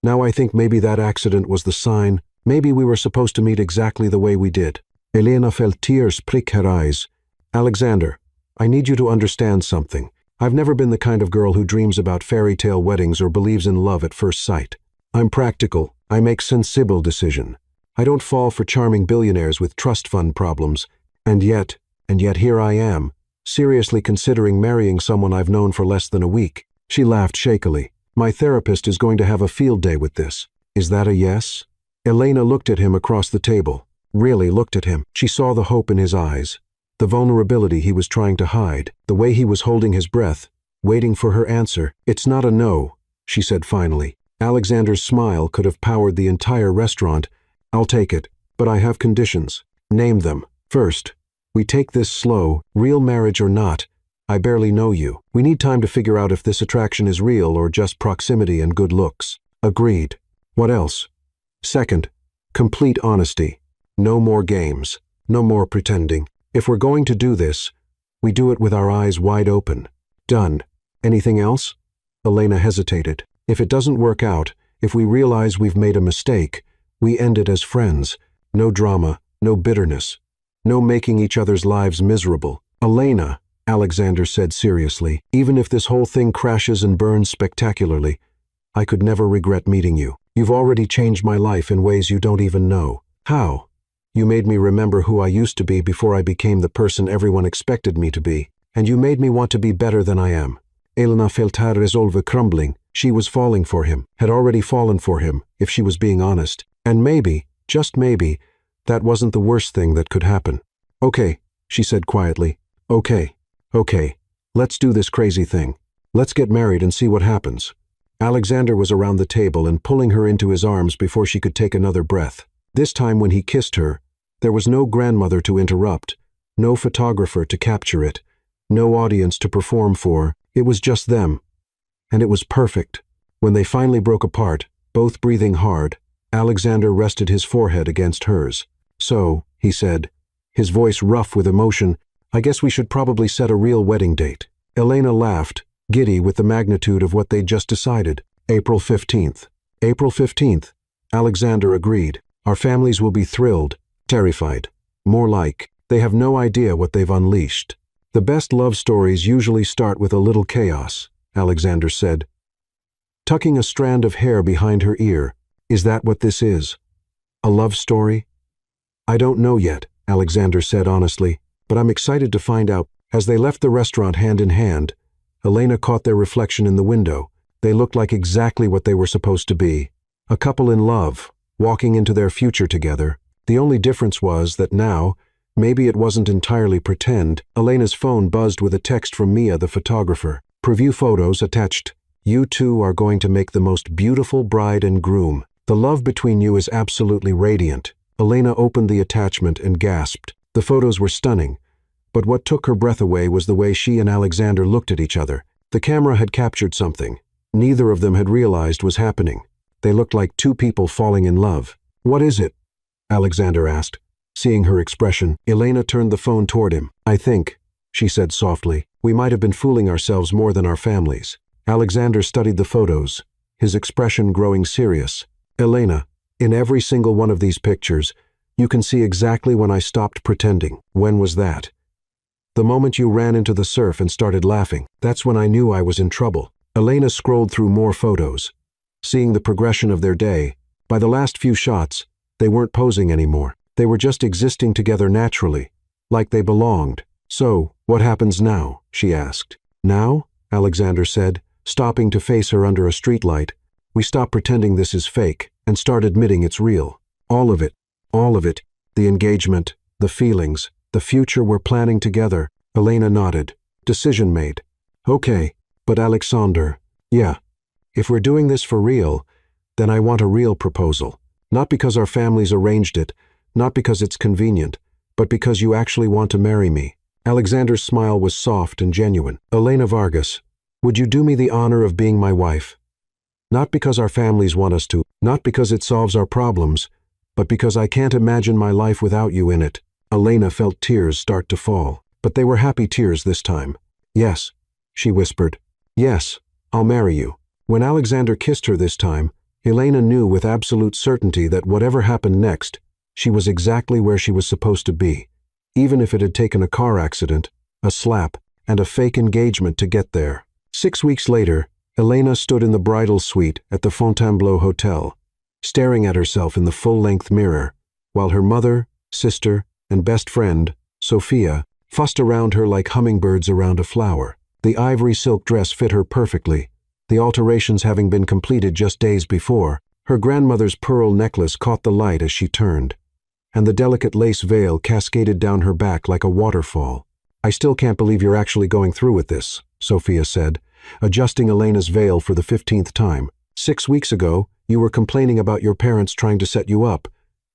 Now I think maybe that accident was the sign. Maybe we were supposed to meet exactly the way we did. Elena felt tears prick her eyes. Alexander, I need you to understand something. I've never been the kind of girl who dreams about fairy tale weddings or believes in love at first sight. I'm practical. I make sensible decisions. I don't fall for charming billionaires with trust fund problems. And yet here I am, seriously considering marrying someone I've known for less than a week. She laughed shakily. My therapist is going to have a field day with this. Is that a yes? Elena looked at him across the table. Really looked at him. She saw the hope in his eyes, the vulnerability he was trying to hide, the way he was holding his breath, waiting for her answer. It's not a no, she said finally. Alexander's smile could have powered the entire restaurant. I'll take it, but I have conditions. Name them. First, we take this slow, real marriage or not. I barely know you. We need time to figure out if this attraction is real or just proximity and good looks. Agreed. What else? Second, complete honesty. No more games. No more pretending. If we're going to do this, we do it with our eyes wide open. Done. Anything else? Elena hesitated. If it doesn't work out, if we realize we've made a mistake, we end it as friends. No drama, no bitterness. No making each other's lives miserable. Elena, Alexander said seriously, even if this whole thing crashes and burns spectacularly, I could never regret meeting you. You've already changed my life in ways you don't even know. How? You made me remember who I used to be before I became the person everyone expected me to be, and you made me want to be better than I am. Elena felt her resolve crumbling. She was falling for him, had already fallen for him, if she was being honest. And maybe, just maybe, that wasn't the worst thing that could happen. Okay, she said quietly. Okay, let's do this crazy thing. Let's get married and see what happens. Alexander was around the table and pulling her into his arms before she could take another breath. This time when he kissed her, there was no grandmother to interrupt, no photographer to capture it, no audience to perform for. It was just them. And it was perfect. When they finally broke apart, both breathing hard, Alexander rested his forehead against hers. So, he said, his voice rough with emotion, I guess we should probably set a real wedding date. Elena laughed, giddy with the magnitude of what they'd just decided. April 15th. April 15th. Alexander agreed. Our families will be thrilled, terrified. More like, they have no idea what they've unleashed. The best love stories usually start with a little chaos, Alexander said, tucking a strand of hair behind her ear. Is that what this is? A love story? I don't know yet, Alexander said honestly, but I'm excited to find out. As they left the restaurant hand in hand, Elena caught their reflection in the window. They looked like exactly what they were supposed to be. A couple in love, walking into their future together. The only difference was that now, maybe it wasn't entirely pretend, Elena's phone buzzed with a text from Mia, the photographer. Preview photos attached. You two are going to make the most beautiful bride and groom. The love between you is absolutely radiant. Elena opened the attachment and gasped. The photos were stunning, but what took her breath away was the way she and Alexander looked at each other. The camera had captured something neither of them had realized was happening. They looked like two people falling in love. "What is it?" Alexander asked. Seeing her expression, Elena turned the phone toward him. "I think," she said softly, "we might have been fooling ourselves more than our families." Alexander studied the photos, his expression growing serious. "Elena, in every single one of these pictures, you can see exactly when I stopped pretending." "When was that?" "The moment you ran into the surf and started laughing. That's when I knew I was in trouble." Elena scrolled through more photos, seeing the progression of their day. By the last few shots, they weren't posing anymore. They were just existing together naturally, like they belonged. "So, what happens now?" she asked. "Now?" Alexander said, stopping to face her under a streetlight. "We stop pretending this is fake and start admitting it's real. All of it. All of it. The engagement, the feelings, the future we're planning together." Elena nodded. "Decision made." "Okay, but Alexander, yeah, if we're doing this for real, then I want a real proposal. Not because our families arranged it, not because it's convenient, but because you actually want to marry me." Alexander's smile was soft and genuine. "Elena Vargas, would you do me the honor of being my wife? Not because our families want us to, not because it solves our problems, but because I can't imagine my life without you in it." Elena felt tears start to fall, but they were happy tears this time. "Yes," she whispered. "Yes, I'll marry you." When Alexander kissed her this time, Elena knew with absolute certainty that whatever happened next, she was exactly where she was supposed to be, even if it had taken a car accident, a slap, and a fake engagement to get there. 6 weeks later, Elena stood in the bridal suite at the Fontainebleau Hotel, staring at herself in the full-length mirror, while her mother, sister, and best friend, Sophia, fussed around her like hummingbirds around a flower. The ivory silk dress fit her perfectly, the alterations having been completed just days before. Her grandmother's pearl necklace caught the light as she turned, and the delicate lace veil cascaded down her back like a waterfall. "I still can't believe you're actually going through with this," Sophia said, adjusting Elena's veil for the 15th time. 6 weeks ago, you were complaining about your parents trying to set you up,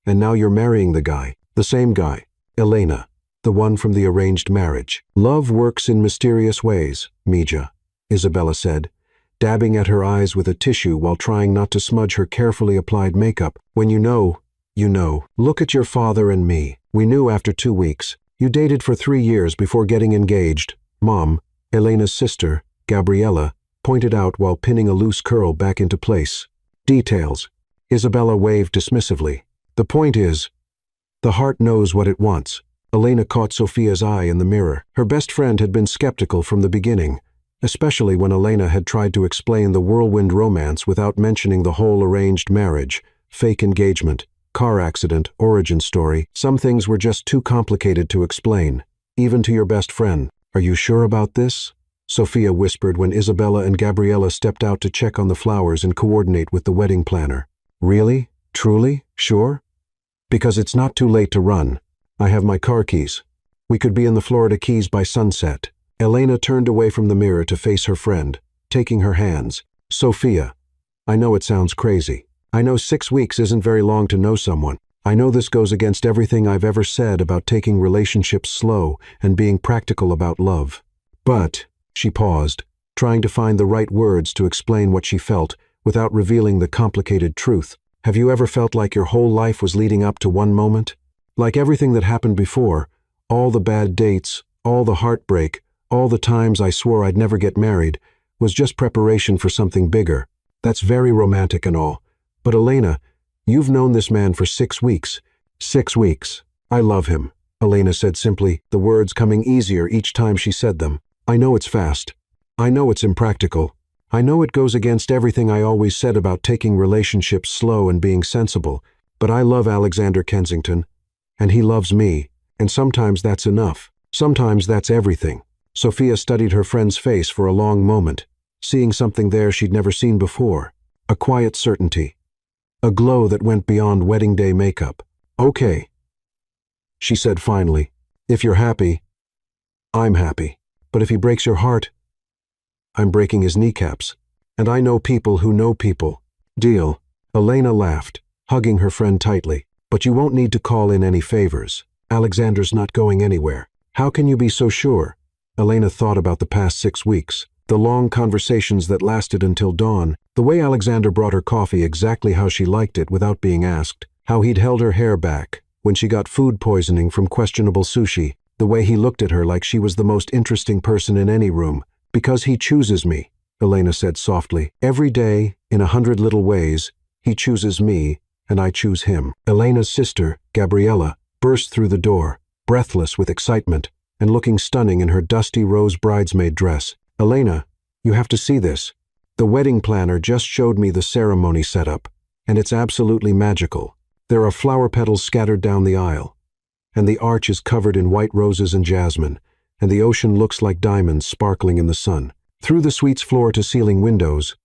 and now you're marrying the guy. The same guy, Elena, the one from the arranged marriage. "Love works in mysterious ways, Mija," Isabella said, dabbing at her eyes with a tissue while trying not to smudge her carefully applied makeup. "When you know, you know. Look at your father and me. We knew after 2 weeks. You dated for 3 years before getting engaged." Mom, Elena's sister, Gabriella, pointed out while pinning a loose curl back into place. "Details," Isabella waved dismissively. "The point is, the heart knows what it wants." Elena caught Sophia's eye in the mirror. Her best friend had been skeptical from the beginning, especially when Elena had tried to explain the whirlwind romance without mentioning the whole arranged marriage, fake engagement, car accident, origin story. Some things were just too complicated to explain, even to your best friend. "Are you sure about this?" Sophia whispered when Isabella and Gabriella stepped out to check on the flowers and coordinate with the wedding planner. "Really? Truly? Sure? Because it's not too late to run. I have my car keys. We could be in the Florida Keys by sunset." Elena turned away from the mirror to face her friend, taking her hands. "Sophia, I know it sounds crazy. I know 6 weeks isn't very long to know someone. I know this goes against everything I've ever said about taking relationships slow and being practical about love. But," she paused, trying to find the right words to explain what she felt without revealing the complicated truth. "Have you ever felt like your whole life was leading up to one moment? Like everything that happened before, all the bad dates, all the heartbreak, all the times I swore I'd never get married, was just preparation for something bigger. That's very romantic and all. But Elena, you've known this man for 6 weeks. 6 weeks. I love him," Elena said simply, the words coming easier each time she said them. "I know it's fast. I know it's impractical. I know it goes against everything I always said about taking relationships slow and being sensible, but I love Alexander Kensington, and he loves me, and sometimes that's enough. Sometimes that's everything." Sophia studied her friend's face for a long moment, seeing something there she'd never seen before. A quiet certainty. A glow that went beyond wedding day makeup. "Okay," she said finally. "If you're happy, I'm happy. But if he breaks your heart, I'm breaking his kneecaps. And I know people who know people. Deal." Elena laughed, hugging her friend tightly. "But you won't need to call in any favors." Alexander's not going anywhere. How can you be so sure? Elena thought about the past 6 weeks, the long conversations that lasted until dawn, the way Alexander brought her coffee exactly how she liked it without being asked, how he'd held her hair back when she got food poisoning from questionable sushi, the way he looked at her like she was the most interesting person in any room. Because he chooses me, Elena said softly. Every day, in 100 little ways, he chooses me, and I choose him. Elena's sister, Gabriella, burst through the door, breathless with excitement, and looking stunning in her dusty rose bridesmaid dress. Elena, you have to see this. The wedding planner just showed me the ceremony setup, and it's absolutely magical. There are flower petals scattered down the aisle, and the arch is covered in white roses and jasmine, and the ocean looks like diamonds sparkling in the sun. Through the suite's floor-to-ceiling windows,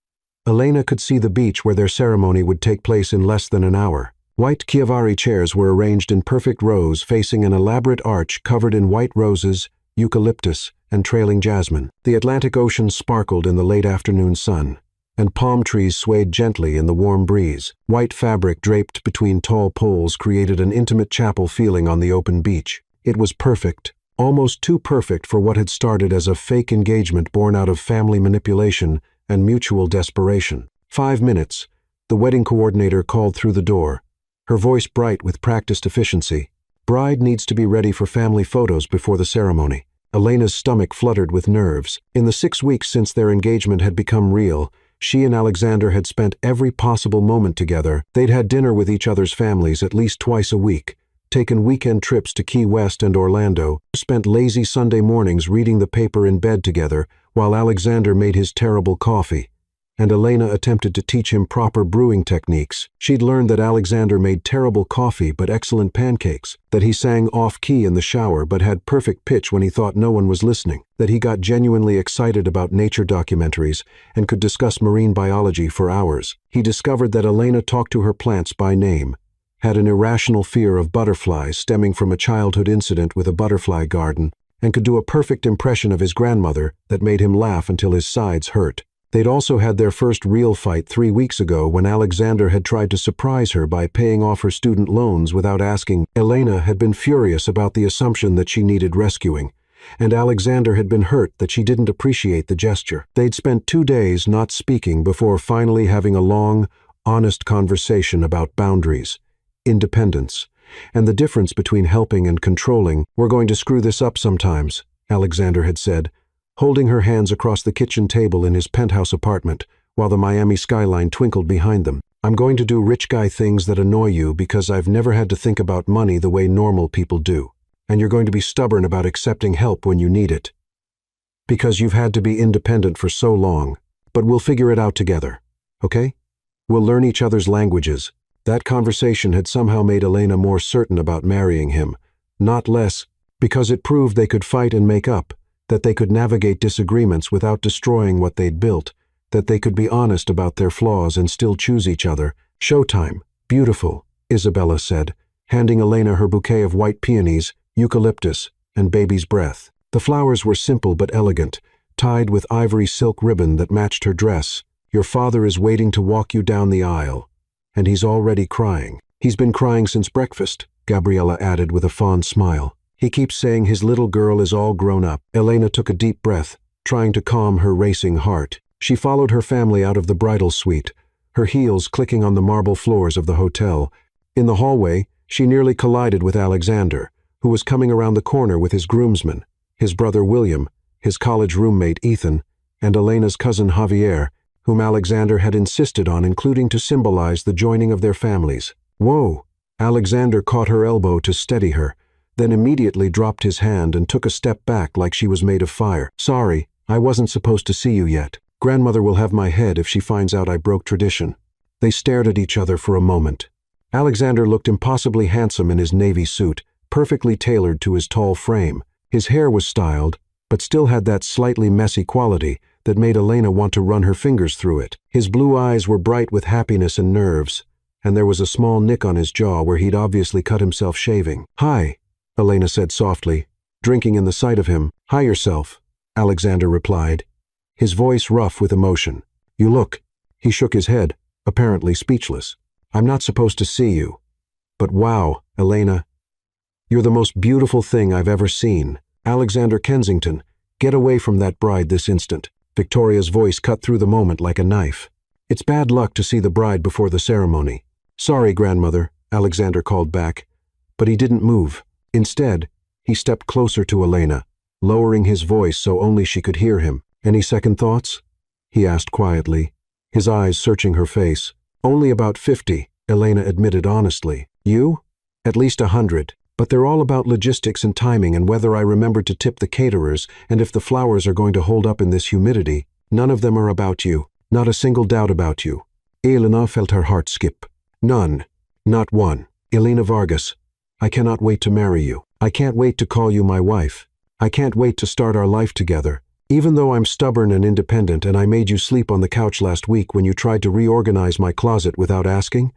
Elena could see the beach where their ceremony would take place in less than an hour. White Chiavari chairs were arranged in perfect rows facing an elaborate arch covered in white roses, eucalyptus, and trailing jasmine. The Atlantic Ocean sparkled in the late afternoon sun, and palm trees swayed gently in the warm breeze. White fabric draped between tall poles created an intimate chapel feeling on the open beach. It was perfect, almost too perfect for what had started as a fake engagement born out of family manipulation and mutual desperation. 5 minutes, the wedding coordinator called through the door, her voice bright with practiced efficiency. Bride needs to be ready for family photos before the ceremony. Elena's stomach fluttered with nerves. In the 6 weeks since their engagement had become real, she and Alexander had spent every possible moment together. They'd had dinner with each other's families at least twice a week, taken weekend trips to Key West and Orlando, spent lazy Sunday mornings reading the paper in bed together while Alexander made his terrible coffee, and Elena attempted to teach him proper brewing techniques. She'd learned that Alexander made terrible coffee but excellent pancakes, that he sang off-key in the shower but had perfect pitch when he thought no one was listening, that he got genuinely excited about nature documentaries and could discuss marine biology for hours. He discovered that Elena talked to her plants by name, had an irrational fear of butterflies stemming from a childhood incident with a butterfly garden, and could do a perfect impression of his grandmother that made him laugh until his sides hurt. They'd also had their first real fight 3 weeks ago when Alexander had tried to surprise her by paying off her student loans without asking. Elena had been furious about the assumption that she needed rescuing, and Alexander had been hurt that she didn't appreciate the gesture. They'd spent 2 days not speaking before finally having a long, honest conversation about boundaries, independence, and the difference between helping and controlling. "We're going to screw this up sometimes," Alexander had said, holding her hands across the kitchen table in his penthouse apartment, while the Miami skyline twinkled behind them. "I'm going to do rich guy things that annoy you because I've never had to think about money the way normal people do. And you're going to be stubborn about accepting help when you need it, because you've had to be independent for so long. But we'll figure it out together, okay? We'll learn each other's languages." That conversation had somehow made Elena more certain about marrying him, not less, because it proved they could fight and make up, that they could navigate disagreements without destroying what they'd built, that they could be honest about their flaws and still choose each other. "Showtime. Beautiful," Isabella said, handing Elena her bouquet of white peonies, eucalyptus, and baby's breath. The flowers were simple but elegant, tied with ivory silk ribbon that matched her dress. "Your father is waiting to walk you down the aisle, and he's already crying." "He's been crying since breakfast," Gabriella added with a fond smile. "He keeps saying his little girl is all grown up." Elena took a deep breath, trying to calm her racing heart. She followed her family out of the bridal suite, her heels clicking on the marble floors of the hotel. In the hallway, she nearly collided with Alexander, who was coming around the corner with his groomsmen, his brother William, his college roommate Ethan, and Elena's cousin Javier, whom Alexander had insisted on including to symbolize the joining of their families. "Whoa!" Alexander caught her elbow to steady her, then immediately dropped his hand and took a step back like she was made of fire. "Sorry, I wasn't supposed to see you yet. Grandmother will have my head if she finds out I broke tradition." They stared at each other for a moment. Alexander looked impossibly handsome in his navy suit, perfectly tailored to his tall frame. His hair was styled, but still had that slightly messy quality that made Elena want to run her fingers through it. His blue eyes were bright with happiness and nerves, and there was a small nick on his jaw where he'd obviously cut himself shaving. "Hi," Elena said softly, drinking in the sight of him. "Hi yourself," Alexander replied, his voice rough with emotion. "You look." He shook his head, apparently speechless. "I'm not supposed to see you. But wow, Elena, You're the most beautiful thing I've ever seen. Alexander Kensington, get away from that bride this instant." Victoria's voice cut through the moment like a knife. "It's bad luck to see the bride before the ceremony." "Sorry, grandmother," Alexander called back. But he didn't move. Instead, he stepped closer to Elena, lowering his voice so only she could hear him. "Any second thoughts?" he asked quietly, his eyes searching her face. "Only about 50, Elena admitted honestly. "You? At least 100. But they're all about logistics and timing and whether I remember to tip the caterers and if the flowers are going to hold up in this humidity. None of them are about you. Not a single doubt about you." Elena felt her heart skip. "None. Not one. Elena Vargas, I cannot wait to marry you. I can't wait to call you my wife. I can't wait to start our life together. Even though I'm stubborn and independent and I made you sleep on the couch last week when you tried to reorganize my closet without asking.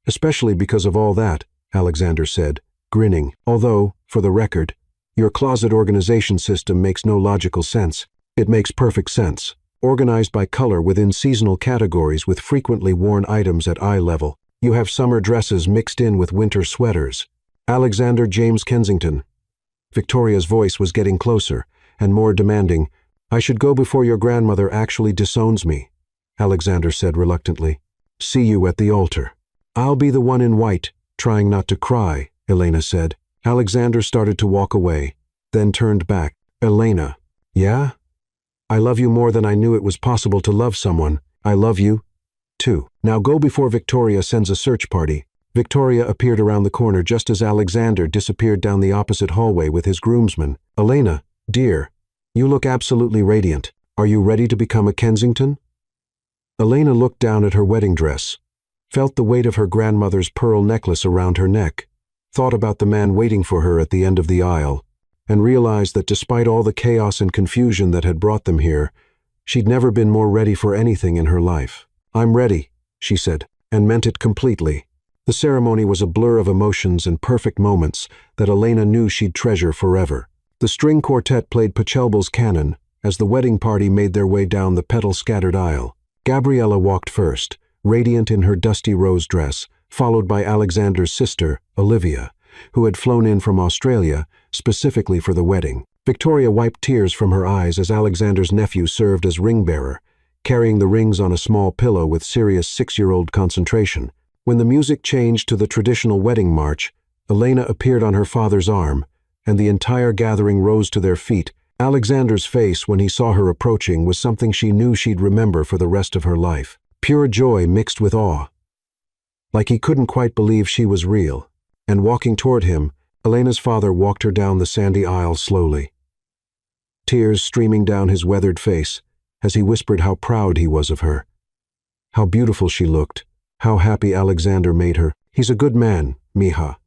Especially because of all that," Alexander said, grinning. "Although, for the record, your closet organization system makes no logical sense. It makes perfect sense. Organized by color within seasonal categories with frequently worn items at eye level. You have summer dresses mixed in with winter sweaters. Alexander James Kensington." Victoria's voice was getting closer and more demanding. "I should go before your grandmother actually disowns me," Alexander said reluctantly. "See you at the altar." "I'll be the one in white, trying not to cry," Elena said. Alexander started to walk away, then turned back. "Elena." "Yeah? I love you more than I knew it was possible to love someone. I love you, too. Now go before Victoria sends a search party." Victoria appeared around the corner just as Alexander disappeared down the opposite hallway with his groomsmen. "Elena, dear, you look absolutely radiant. Are you ready to become a Kensington?" Elena looked down at her wedding dress, felt the weight of her grandmother's pearl necklace around her neck, thought about the man waiting for her at the end of the aisle, and realized that despite all the chaos and confusion that had brought them here, she'd never been more ready for anything in her life. "I'm ready," she said, and meant it completely. The ceremony was a blur of emotions and perfect moments that Elena knew she'd treasure forever. The string quartet played Pachelbel's canon as the wedding party made their way down the petal-scattered aisle. Gabriella walked first, radiant in her dusty rose dress, followed by Alexander's sister, Olivia, who had flown in from Australia specifically for the wedding. Victoria wiped tears from her eyes as Alexander's nephew served as ring-bearer, carrying the rings on a small pillow with serious 6-year-old concentration. When the music changed to the traditional wedding march, Elena appeared on her father's arm, and the entire gathering rose to their feet. Alexander's face when he saw her approaching was something she knew she'd remember for the rest of her life. Pure joy mixed with awe. Like he couldn't quite believe she was real. And walking toward him, Elena's father walked her down the sandy aisle slowly, tears streaming down his weathered face as he whispered how proud he was of her. How beautiful she looked. How happy Alexander made her. "He's a good man, mija,"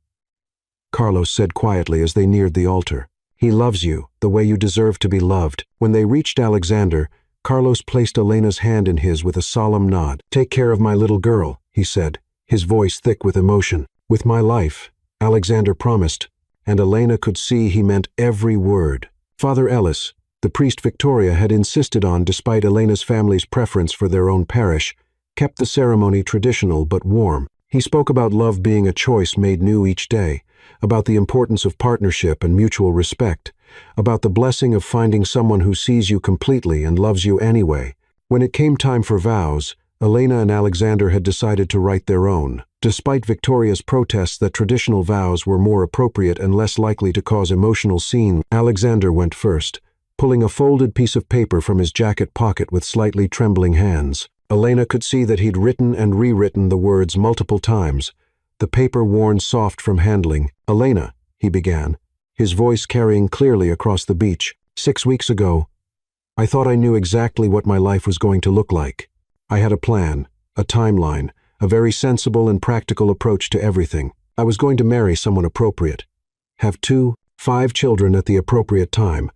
Carlos said quietly as they neared the altar. "He loves you, the way you deserve to be loved." When they reached Alexander, Carlos placed Elena's hand in his with a solemn nod. "Take care of my little girl," he said, his voice thick with emotion. "With my life," Alexander promised, and Elena could see he meant every word. Father Ellis, the priest Victoria had insisted on despite Elena's family's preference for their own parish, kept the ceremony traditional but warm. He spoke about love being a choice made new each day, about the importance of partnership and mutual respect, about the blessing of finding someone who sees you completely and loves you anyway. When it came time for vows, Elena and Alexander had decided to write their own. Despite Victoria's protests that traditional vows were more appropriate and less likely to cause emotional scenes, Alexander went first, pulling a folded piece of paper from his jacket pocket with slightly trembling hands. Elena could see that he'd written and rewritten the words multiple times, the paper worn soft from handling. "Elena," he began, his voice carrying clearly across the beach. "6 weeks ago, I thought I knew exactly what my life was going to look like. I had a plan, a timeline, a very sensible and practical approach to everything. I was going to marry someone appropriate, have 5 children at the appropriate time,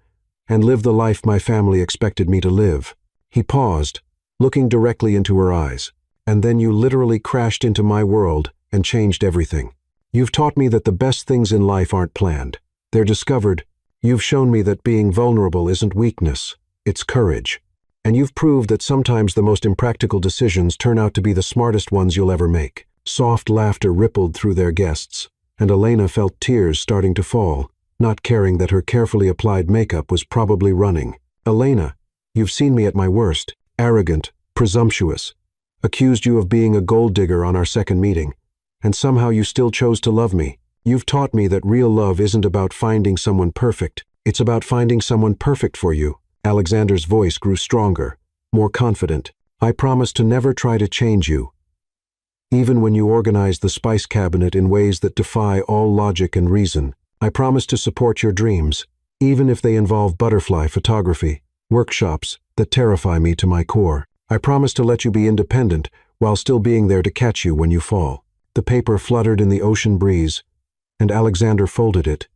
and live the life my family expected me to live." He paused, looking directly into her eyes. "And then you literally crashed into my world and changed everything. You've taught me that the best things in life aren't planned. They're discovered. You've shown me that being vulnerable isn't weakness, it's courage. And you've proved that sometimes the most impractical decisions turn out to be the smartest ones you'll ever make." Soft laughter rippled through their guests, and Elena felt tears starting to fall, not caring that her carefully applied makeup was probably running. "Elena, you've seen me at my worst, arrogant, presumptuous, accused you of being a gold digger on our second meeting, and somehow you still chose to love me. You've taught me that real love isn't about finding someone perfect, it's about finding someone perfect for you." Alexander's voice grew stronger, more confident. "I promise to never try to change you, even when you organize the spice cabinet in ways that defy all logic and reason. I promise to support your dreams, even if they involve butterfly photography, workshops that terrify me to my core. I promise to let you be independent while still being there to catch you when you fall." The paper fluttered in the ocean breeze, and Alexander folded it,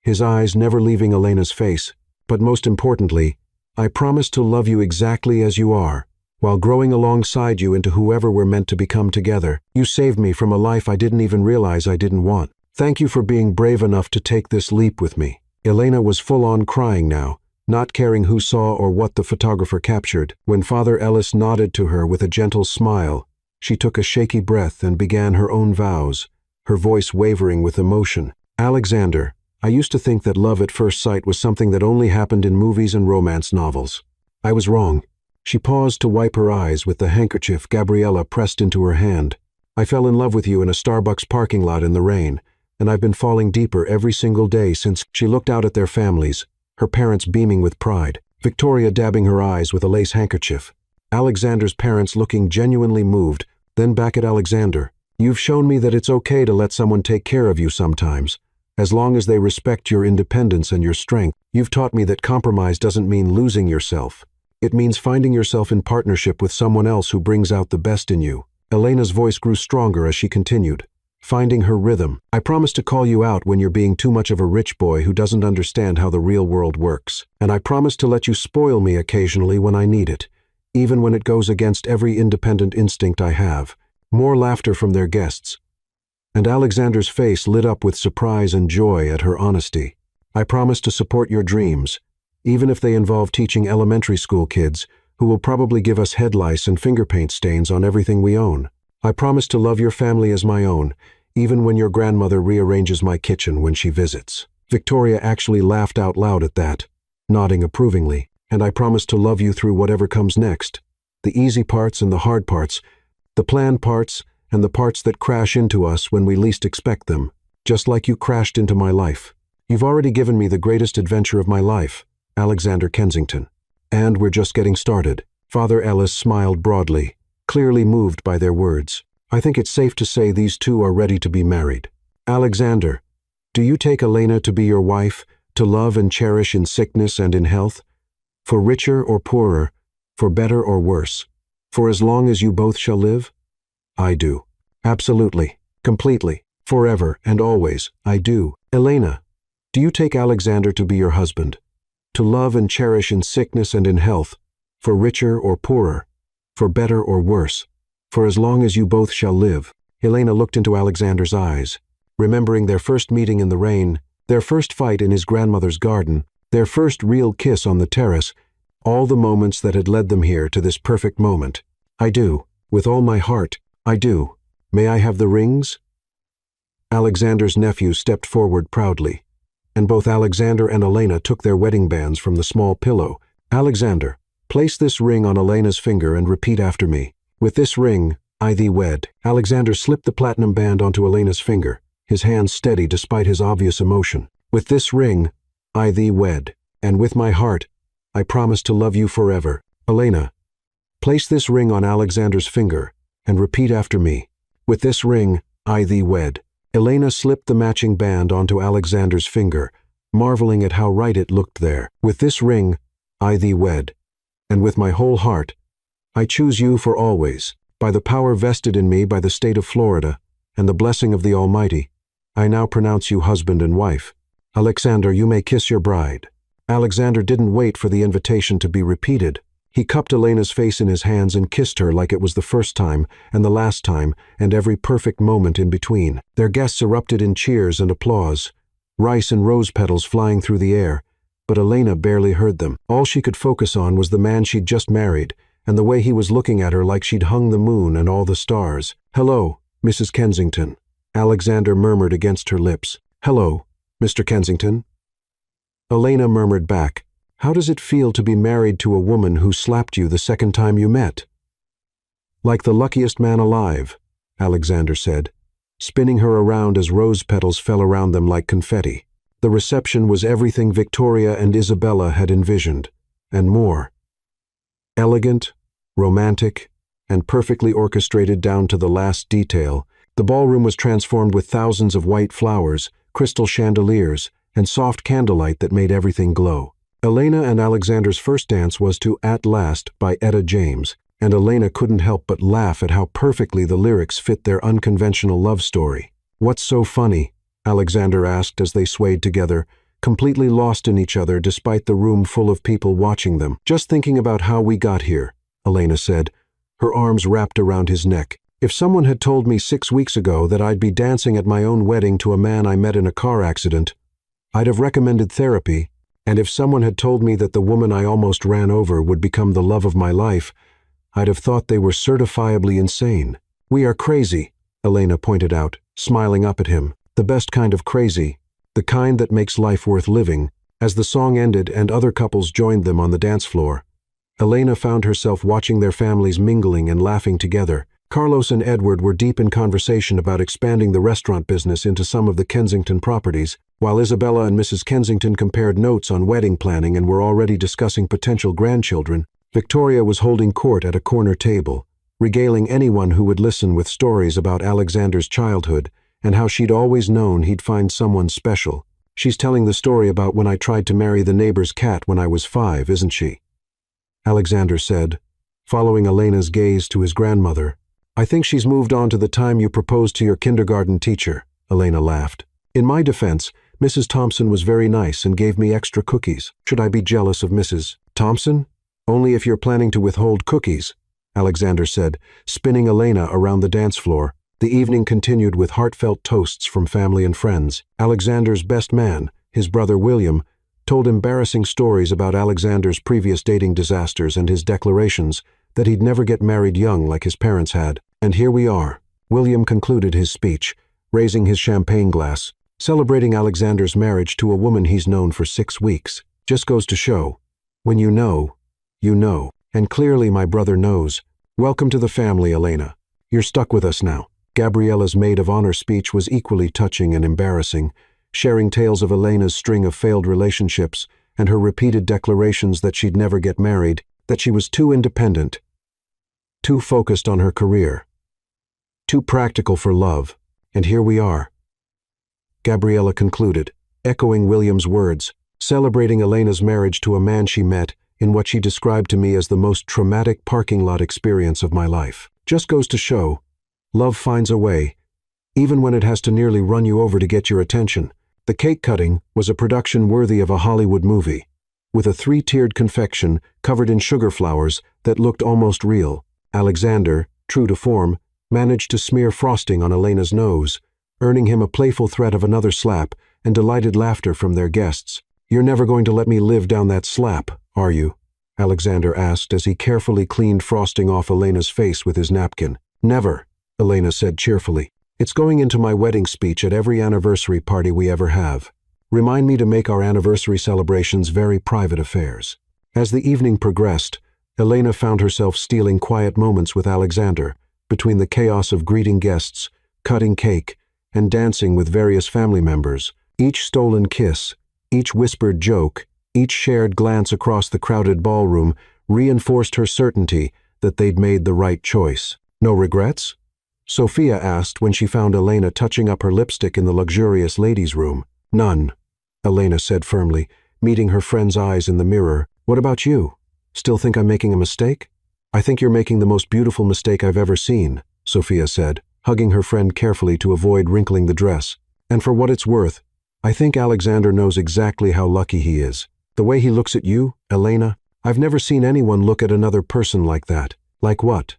his eyes never leaving Elena's face. "But most importantly, I promise to love you exactly as you are, while growing alongside you into whoever we're meant to become together. You saved me from a life I didn't even realize I didn't want. Thank you for being brave enough to take this leap with me." Elena was full-on crying now, not caring who saw or what the photographer captured. When Father Ellis nodded to her with a gentle smile, she took a shaky breath and began her own vows, her voice wavering with emotion. "Alexander, I used to think that love at first sight was something that only happened in movies and romance novels. I was wrong." She paused to wipe her eyes with the handkerchief Gabriella pressed into her hand. "I fell in love with you in a Starbucks parking lot in the rain, and I've been falling deeper every single day since." She looked out at their families, her parents beaming with pride, Victoria dabbing her eyes with a lace handkerchief, Alexander's parents looking genuinely moved, then back at Alexander. "You've shown me that it's okay to let someone take care of you sometimes, as long as they respect your independence and your strength. You've taught me that compromise doesn't mean losing yourself. It means finding yourself in partnership with someone else who brings out the best in you." Elena's voice grew stronger as she continued, finding her rhythm. "I promise to call you out when you're being too much of a rich boy who doesn't understand how the real world works. And I promise to let you spoil me occasionally when I need it, even when it goes against every independent instinct I have." More laughter from their guests, and Alexander's face lit up with surprise and joy at her honesty. "I promise to support your dreams, even if they involve teaching elementary school kids who will probably give us head lice and finger paint stains on everything we own. I promise to love your family as my own, even when your grandmother rearranges my kitchen when she visits." Victoria actually laughed out loud at that, nodding approvingly. "And I promise to love you through whatever comes next, the easy parts and the hard parts, the planned parts and the parts that crash into us when we least expect them, just like you crashed into my life. You've already given me the greatest adventure of my life, Alexander Kensington. And we're just getting started." Father Ellis smiled broadly, clearly moved by their words. "I think it's safe to say these two are ready to be married. Alexander, do you take Elena to be your wife, to love and cherish in sickness and in health, for richer or poorer, for better or worse, for as long as you both shall live?" "I do. Absolutely. Completely. Forever and always, I do." "Elena, do you take Alexander to be your husband, to love and cherish in sickness and in health, for richer or poorer, for better or worse, for as long as you both shall live?" Elena looked into Alexander's eyes, remembering their first meeting in the rain, their first fight in his grandmother's garden, their first real kiss on the terrace, all the moments that had led them here to this perfect moment. "I do. With all my heart, I do. May I have the rings?" Alexander's nephew stepped forward proudly, and both Alexander and Elena took their wedding bands from the small pillow. "Alexander, place this ring on Elena's finger and repeat after me. With this ring, I thee wed." Alexander slipped the platinum band onto Elena's finger, his hand steady despite his obvious emotion. "With this ring, I thee wed, and with my heart, I promise to love you forever." "Elena, place this ring on Alexander's finger and repeat after me. With this ring, I thee wed." Elena slipped the matching band onto Alexander's finger, marveling at how right it looked there. "With this ring, I thee wed, and with my whole heart, I choose you for always. By the power vested in me by the state of Florida and the blessing of the Almighty, I now pronounce you husband and wife. Alexander, you may kiss your bride." Alexander didn't wait for the invitation to be repeated. He cupped Elena's face in his hands and kissed her like it was the first time and the last time and every perfect moment in between. Their guests erupted in cheers and applause, rice and rose petals flying through the air, but Elena barely heard them. All she could focus on was the man she'd just married and the way he was looking at her like she'd hung the moon and all the stars. "Hello, Mrs. Kensington." Alexander murmured against her lips. "Hello, Mr. Kensington." Elena murmured back, "How does it feel to be married to a woman who slapped you the second time you met?" "Like the luckiest man alive," Alexander said, spinning her around as rose petals fell around them like confetti. The reception was everything Victoria and Isabella had envisioned, and more. Elegant, romantic, and perfectly orchestrated down to the last detail, the ballroom was transformed with thousands of white flowers, crystal chandeliers, and soft candlelight that made everything glow. Elena and Alexander's first dance was to "At Last" by Etta James, and Elena couldn't help but laugh at how perfectly the lyrics fit their unconventional love story. "What's so funny?" Alexander asked as they swayed together, completely lost in each other despite the room full of people watching them. "Just thinking about how we got here," Elena said, her arms wrapped around his neck. "If someone had told me 6 weeks ago that I'd be dancing at my own wedding to a man I met in a car accident, I'd have recommended therapy, and if someone had told me that the woman I almost ran over would become the love of my life, I'd have thought they were certifiably insane." "We are crazy," Elena pointed out, smiling up at him. "The best kind of crazy, the kind that makes life worth living." As the song ended and other couples joined them on the dance floor, Elena found herself watching their families mingling and laughing together. Carlos and Edward were deep in conversation about expanding the restaurant business into some of the Kensington properties, while Isabella and Mrs. Kensington compared notes on wedding planning and were already discussing potential grandchildren. Victoria was holding court at a corner table, regaling anyone who would listen with stories about Alexander's childhood and how she'd always known he'd find someone special. "She's telling the story about when I tried to marry the neighbor's cat when I was 5, isn't she?" Alexander said, following Elena's gaze to his grandmother. "I think she's moved on to the time you proposed to your kindergarten teacher," Elena laughed. "In my defense, Mrs. Thompson was very nice and gave me extra cookies. Should I be jealous of Mrs. Thompson? Only if you're planning to withhold cookies," Alexander said, spinning Elena around the dance floor. The evening continued with heartfelt toasts from family and friends. Alexander's best man, his brother William, told embarrassing stories about Alexander's previous dating disasters and his declarations that he'd never get married young like his parents had. "And here we are," William concluded his speech, raising his champagne glass, "celebrating Alexander's marriage to a woman he's known for 6 weeks. Just goes to show, when you know, you know. And clearly my brother knows. Welcome to the family, Elena. You're stuck with us now." Gabriella's maid of honor speech was equally touching and embarrassing, sharing tales of Elena's string of failed relationships and her repeated declarations that she'd never get married, that she was too independent, too focused on her career, too practical for love. "And here we are," Gabriella concluded, echoing William's words, "celebrating Elena's marriage to a man she met in what she described to me as the most traumatic parking lot experience of my life. Just goes to show, love finds a way, even when it has to nearly run you over to get your attention." The cake cutting was a production worthy of a Hollywood movie, with a 3-tiered confection covered in sugar flowers that looked almost real. Alexander, true to form, managed to smear frosting on Elena's nose, earning him a playful threat of another slap and delighted laughter from their guests. "You're never going to let me live down that slap, are you?" Alexander asked as he carefully cleaned frosting off Elena's face with his napkin. "Never," Elena said cheerfully. "It's going into my wedding speech at every anniversary party we ever have. Remind me to make our anniversary celebrations very private affairs." As the evening progressed, Elena found herself stealing quiet moments with Alexander, between the chaos of greeting guests, cutting cake, and dancing with various family members. Each stolen kiss, each whispered joke, each shared glance across the crowded ballroom reinforced her certainty that they'd made the right choice. "No regrets?" Sophia asked when she found Elena touching up her lipstick in the luxurious ladies' room. "None," Elena said firmly, meeting her friend's eyes in the mirror. "What about you? Still think I'm making a mistake?" "I think you're making the most beautiful mistake I've ever seen," Sophia said, hugging her friend carefully to avoid wrinkling the dress. "And for what it's worth, I think Alexander knows exactly how lucky he is. The way he looks at you, Elena, I've never seen anyone look at another person like that." "Like what?"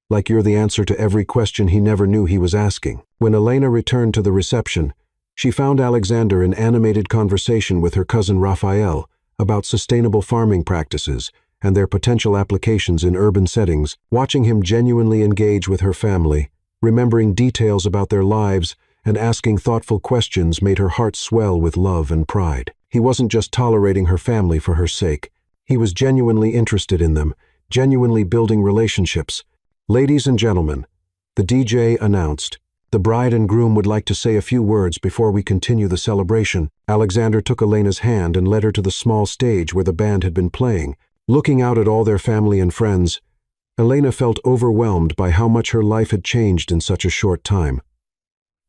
"Like you're the answer to every question he never knew he was asking." When Elena returned to the reception, she found Alexander in animated conversation with her cousin Raphael about sustainable farming practices and their potential applications in urban settings. Watching him genuinely engage with her family, remembering details about their lives and asking thoughtful questions made her heart swell with love and pride. He wasn't just tolerating her family for her sake. He was genuinely interested in them, genuinely building relationships. "Ladies and gentlemen," the DJ announced, "the bride and groom would like to say a few words before we continue the celebration." Alexander took Elena's hand and led her to the small stage where the band had been playing. Looking out at all their family and friends, Elena felt overwhelmed by how much her life had changed in such a short time,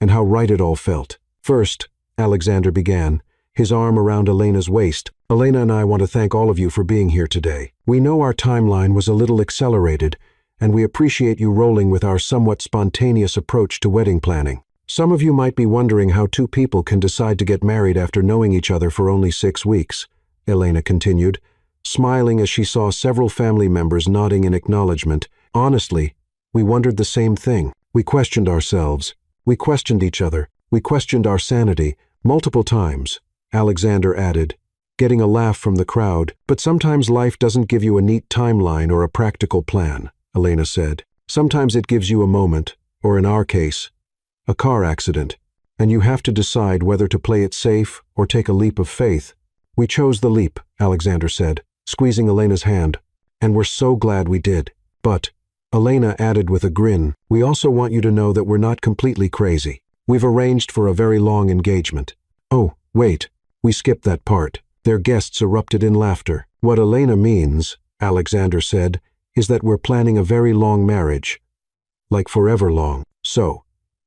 and how right it all felt. "First," Alexander began, his arm around Elena's waist, "Elena and I want to thank all of you for being here today. We know our timeline was a little accelerated, and we appreciate you rolling with our somewhat spontaneous approach to wedding planning. Some of you might be wondering how two people can decide to get married after knowing each other for only 6 weeks, Elena continued, smiling as she saw several family members nodding in acknowledgement. "Honestly, we wondered the same thing. We questioned ourselves. We questioned each other. We questioned our sanity, multiple times," Alexander added, getting a laugh from the crowd. "But sometimes life doesn't give you a neat timeline or a practical plan," Elena said. "Sometimes it gives you a moment, or in our case, a car accident, and you have to decide whether to play it safe or take a leap of faith." "We chose the leap," Alexander said, squeezing Elena's hand, "and we're so glad we did. But," Elena added with a grin, "we also want you to know that we're not completely crazy. We've arranged for a very long engagement." "Oh, wait, we skipped that part." Their guests erupted in laughter. "What Elena means," Alexander said, "is that we're planning a very long marriage. Like forever long. So,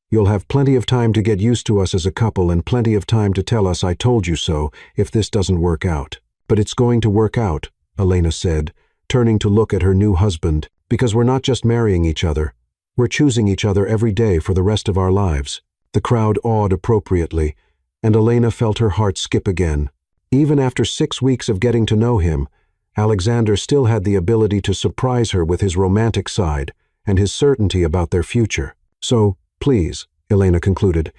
you'll have plenty of time to get used to us as a couple and plenty of time to tell us 'I told you so' if this doesn't work out." "But it's going to work out," Elena said, turning to look at her new husband, "because we're not just marrying each other. We're choosing each other every day for the rest of our lives." The crowd awed appropriately, and Elena felt her heart skip again. Even after 6 weeks of getting to know him, Alexander still had the ability to surprise her with his romantic side and his certainty about their future. "So, please," Elena concluded,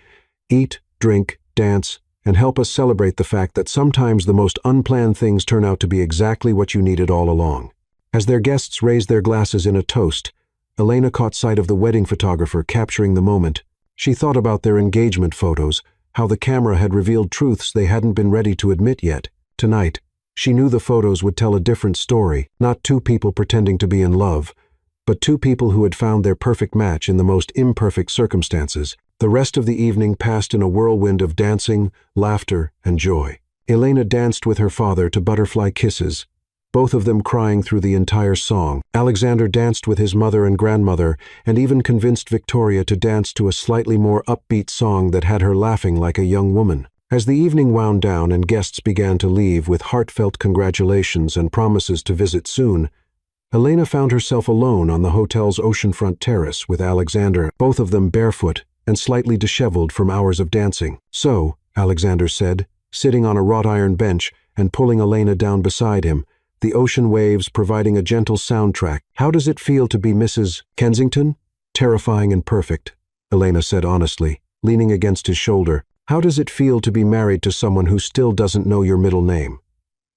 "eat, drink, dance, and help us celebrate the fact that sometimes the most unplanned things turn out to be exactly what you needed all along." As their guests raised their glasses in a toast, Elena caught sight of the wedding photographer capturing the moment. She thought about their engagement photos, how the camera had revealed truths they hadn't been ready to admit yet. Tonight, she knew the photos would tell a different story, not two people pretending to be in love, but two people who had found their perfect match in the most imperfect circumstances. The rest of the evening passed in a whirlwind of dancing, laughter, and joy. Elena danced with her father to Butterfly Kisses, both of them crying through the entire song. Alexander danced with his mother and grandmother, and even convinced Victoria to dance to a slightly more upbeat song that had her laughing like a young woman. As the evening wound down and guests began to leave with heartfelt congratulations and promises to visit soon, Elena found herself alone on the hotel's oceanfront terrace with Alexander, both of them barefoot and slightly disheveled from hours of dancing. "So," Alexander said, sitting on a wrought iron bench and pulling Elena down beside him, the ocean waves providing a gentle soundtrack, "how does it feel to be Mrs. Kensington?" "Terrifying and perfect," Elena said honestly, leaning against his shoulder. "How does it feel to be married to someone who still doesn't know your middle name?"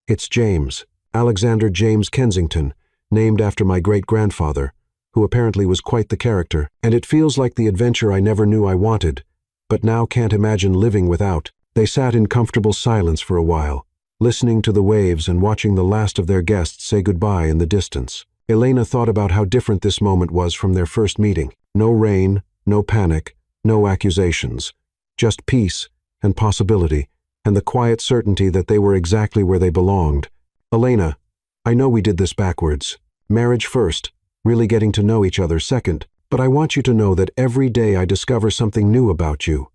"It's James, Alexander James Kensington, named after my great-grandfather, who apparently was quite the character, and it feels like the adventure I never knew I wanted, but now can't imagine living without." They sat in comfortable silence for a while, listening to the waves and watching the last of their guests say goodbye in the distance. Elena thought about how different this moment was from their first meeting. No rain, no panic, no accusations. Just peace and possibility, and the quiet certainty that they were exactly where they belonged. "Elena, I know we did this backwards. Marriage first, really getting to know each other second, but I want you to know that every day I discover something new about you.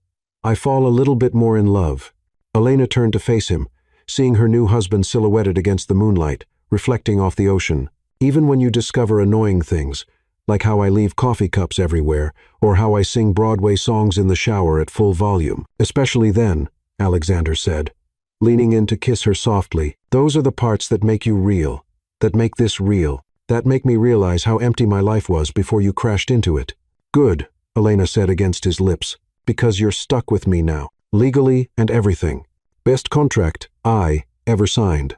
I fall a little bit more in love." Elena turned to face him, seeing her new husband silhouetted against the moonlight, reflecting off the ocean. "Even when you discover annoying things, like how I leave coffee cups everywhere, or how I sing Broadway songs in the shower at full volume. Especially then," Alexander said, leaning in to kiss her softly, "those are the parts that make you real, that make this real, that make me realize how empty my life was before you crashed into it." "Good," Elena said against his lips, "because you're stuck with me now, legally and everything. Best contract I ever signed,"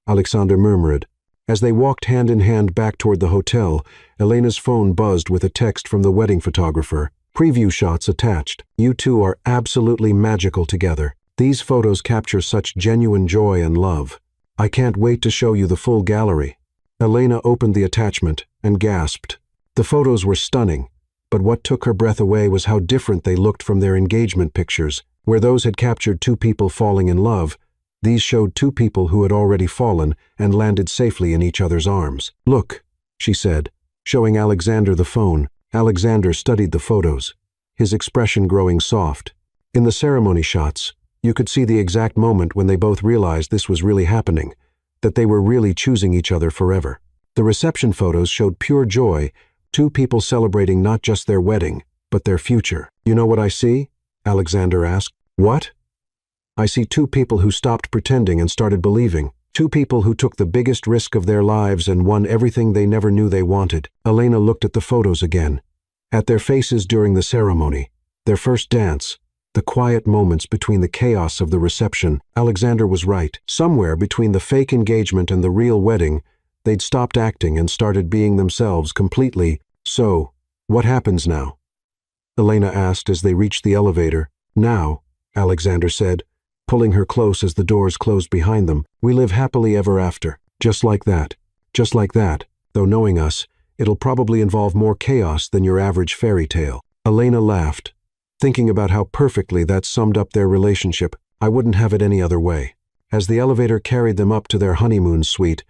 Alexander murmured. As they walked hand in hand back toward the hotel, Elena's phone buzzed with a text from the wedding photographer. Preview shots attached. You two are absolutely magical together. These photos capture such genuine joy and love. I can't wait to show you the full gallery. Elena opened the attachment and gasped. The photos were stunning, but what took her breath away was how different they looked from their engagement pictures. Where those had captured two people falling in love, these showed two people who had already fallen and landed safely in each other's arms. Look, she said, showing Alexander the phone. Alexander studied the photos, his expression growing soft. In the ceremony shots, you could see the exact moment when they both realized this was really happening, that they were really choosing each other forever. The reception photos showed pure joy, two people celebrating not just their wedding, but their future. You know what I see? Alexander asked. What? I see two people who stopped pretending and started believing. Two people who took the biggest risk of their lives and won everything they never knew they wanted. Elena looked at the photos again, at their faces during the ceremony, their first dance, the quiet moments between the chaos of the reception. Alexander was right. Somewhere between the fake engagement and the real wedding, they'd stopped acting and started being themselves completely. So, what happens now? Elena asked as they reached the elevator. Now, Alexander said, pulling her close as the doors closed behind them, we live happily ever after. Just like that. Just like that. Though knowing us, it'll probably involve more chaos than your average fairy tale. Elena laughed, thinking about how perfectly that summed up their relationship. I wouldn't have it any other way. As the elevator carried them up to their honeymoon suite,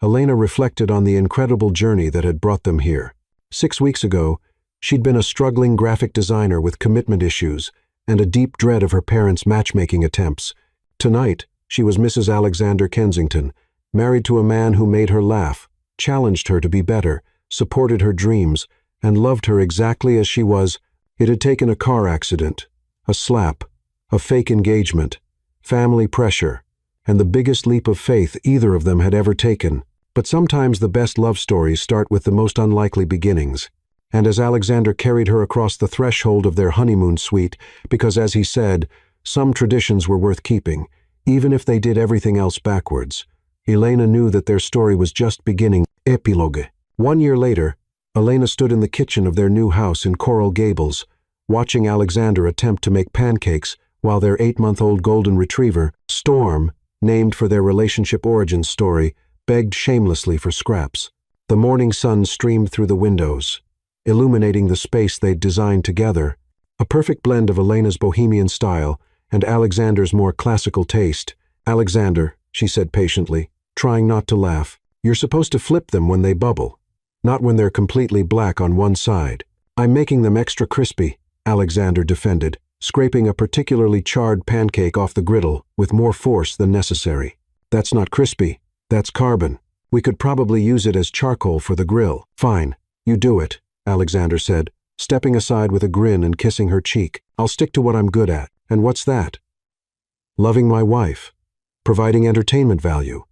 Elena reflected on the incredible journey that had brought them here. 6 weeks ago, she'd been a struggling graphic designer with commitment issues and a deep dread of her parents' matchmaking attempts. Tonight, she was Mrs. Alexander Kensington, married to a man who made her laugh, challenged her to be better, supported her dreams, and loved her exactly as she was. It had taken a car accident, a slap, a fake engagement, family pressure, and the biggest leap of faith either of them had ever taken. But sometimes the best love stories start with the most unlikely beginnings. And as Alexander carried her across the threshold of their honeymoon suite, because as he said, some traditions were worth keeping, even if they did everything else backwards, Elena knew that their story was just beginning. Epilogue. 1 year later, Elena stood in the kitchen of their new house in Coral Gables, watching Alexander attempt to make pancakes while their 8-month-old golden retriever, Storm, named for their relationship origin story, begged shamelessly for scraps. The morning sun streamed through the windows, illuminating the space they'd designed together, a perfect blend of Elena's bohemian style and Alexander's more classical taste. Alexander, she said patiently, trying not to laugh, you're supposed to flip them when they bubble, not when they're completely black on one side. I'm making them extra crispy, Alexander defended, scraping a particularly charred pancake off the griddle with more force than necessary. That's not crispy, that's carbon. We could probably use it as charcoal for the grill. Fine, you do it, Alexander said, stepping aside with a grin and kissing her cheek. I'll stick to what I'm good at. And what's that? Loving my wife, providing entertainment value,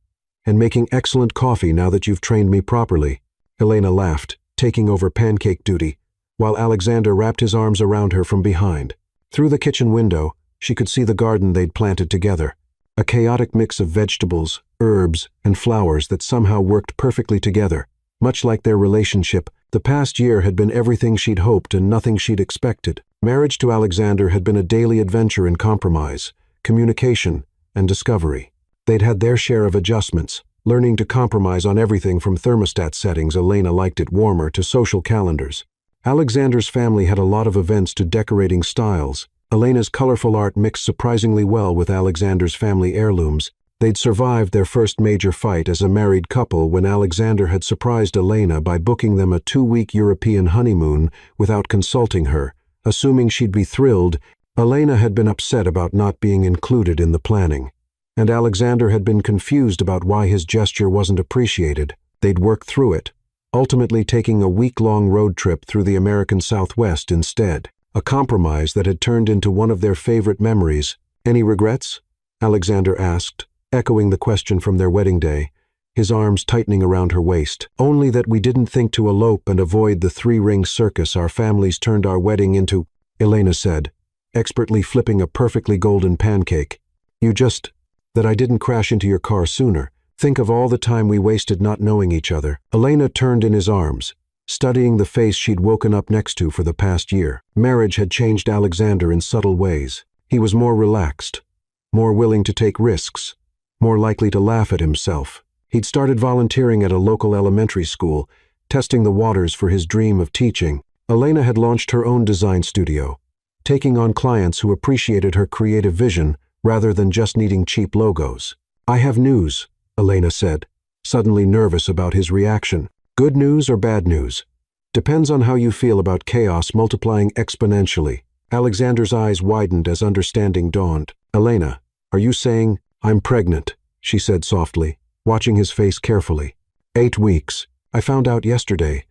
and making excellent coffee now that you've trained me properly. Elena laughed, taking over pancake duty, while Alexander wrapped his arms around her from behind. Through the kitchen window, she could see the garden they'd planted together, a chaotic mix of vegetables, herbs, and flowers that somehow worked perfectly together. Much like their relationship, the past year had been everything she'd hoped and nothing she'd expected. Marriage to Alexander had been a daily adventure in compromise, communication, and discovery. They'd had their share of adjustments, learning to compromise on everything from thermostat settings, Elena liked it warmer, to social calendars. Alexander's family had a lot of events to decorating styles. Elena's colorful art mixed surprisingly well with Alexander's family heirlooms. They'd survived their first major fight as a married couple when Alexander had surprised Elena by booking them a 2-week European honeymoon without consulting her. Assuming she'd be thrilled, Elena had been upset about not being included in the planning, and Alexander had been confused about why his gesture wasn't appreciated. They'd worked through it, ultimately taking a week-long road trip through the American Southwest instead, a compromise that had turned into one of their favorite memories. Any regrets? Alexander asked, echoing the question from their wedding day, his arms tightening around her waist. Only that we didn't think to elope and avoid the 3-ring circus our families turned our wedding into, Elena said, expertly flipping a perfectly golden pancake. That I didn't crash into your car sooner. Think of all the time we wasted not knowing each other. Elena turned in his arms, studying the face she'd woken up next to for the past year. Marriage had changed Alexander in subtle ways. He was more relaxed, more willing to take risks, more likely to laugh at himself. He'd started volunteering at a local elementary school, testing the waters for his dream of teaching. Elena had launched her own design studio, taking on clients who appreciated her creative vision rather than just needing cheap logos. "I have news," Elena said, suddenly nervous about his reaction. "Good news or bad news? Depends on how you feel about chaos multiplying exponentially." Alexander's eyes widened as understanding dawned. "Elena, are you saying—" "I'm pregnant," she said softly, watching his face carefully. 8 weeks. I found out yesterday,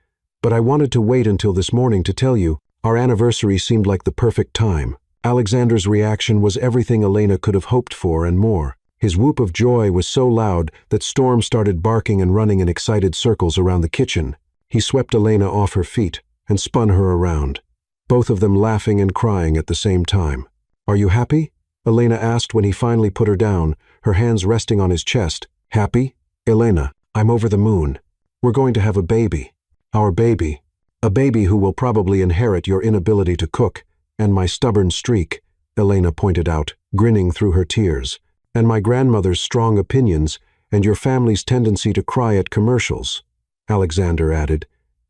but I wanted to wait until this morning to tell you. Our anniversary seemed like the perfect time." Alexander's reaction was everything Elena could have hoped for and more. His whoop of joy was so loud that Storm started barking and running in excited circles around the kitchen. He swept Elena off her feet and spun her around, both of them laughing and crying at the same time. "Are you happy?" Elena asked when he finally put her down, her hands resting on his chest. "Happy? Elena, I'm over the moon. We're going to have a baby. Our baby. A baby who will probably inherit your inability to cook, and my stubborn streak," Elena pointed out, grinning through her tears, "and my grandmother's strong opinions, and your family's tendency to cry at commercials," Alexander added,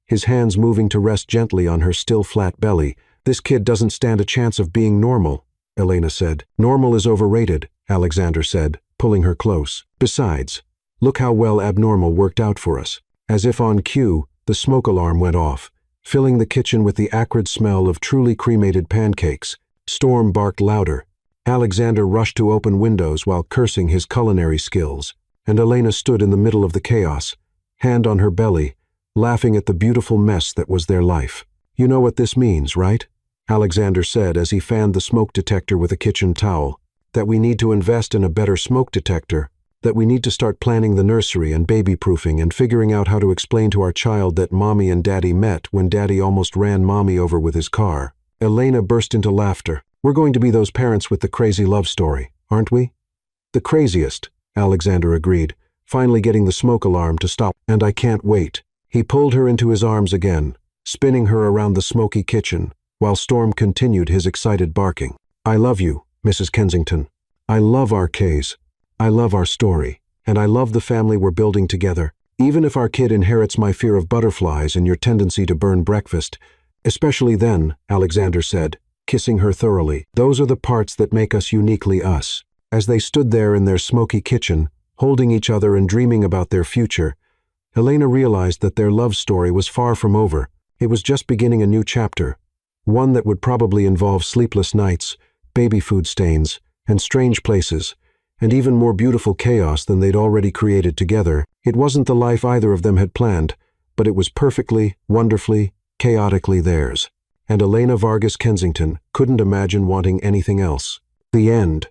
his hands moving to rest gently on her still flat belly. "This kid doesn't stand a chance of being normal," Elena said. "Normal is overrated," Alexander said, pulling her close. "Besides, look how well abnormal worked out for us." As if on cue, the smoke alarm went off, filling the kitchen with the acrid smell of truly cremated pancakes. Storm barked louder. Alexander rushed to open windows while cursing his culinary skills, and Elena stood in the middle of the chaos, hand on her belly, laughing at the beautiful mess that was their life. "You know what this means, right?" Alexander said as he fanned the smoke detector with a kitchen towel. "That we need to invest in a better smoke detector, that we need to start planning the nursery and baby-proofing and figuring out how to explain to our child that Mommy and Daddy met when Daddy almost ran Mommy over with his car." Elena burst into laughter. "We're going to be those parents with the crazy love story, aren't we?" "The craziest," Alexander agreed, finally getting the smoke alarm to stop. "And I can't wait." He pulled her into his arms again, spinning her around the smoky kitchen, while Storm continued his excited barking. "I love you, Mrs. Kensington. I love our K's. I love our story, and I love the family we're building together. Even if our kid inherits my fear of butterflies and your tendency to burn breakfast, especially then," Alexander said, kissing her thoroughly. "Those are the parts that make us uniquely us." As they stood there in their smoky kitchen, holding each other and dreaming about their future, Elena realized that their love story was far from over. It was just beginning a new chapter, one that would probably involve sleepless nights, baby food stains, and strange places, and even more beautiful chaos than they'd already created together. It wasn't the life either of them had planned, but it was perfectly, wonderfully, chaotically theirs. And Elena Vargas Kensington couldn't imagine wanting anything else. The end.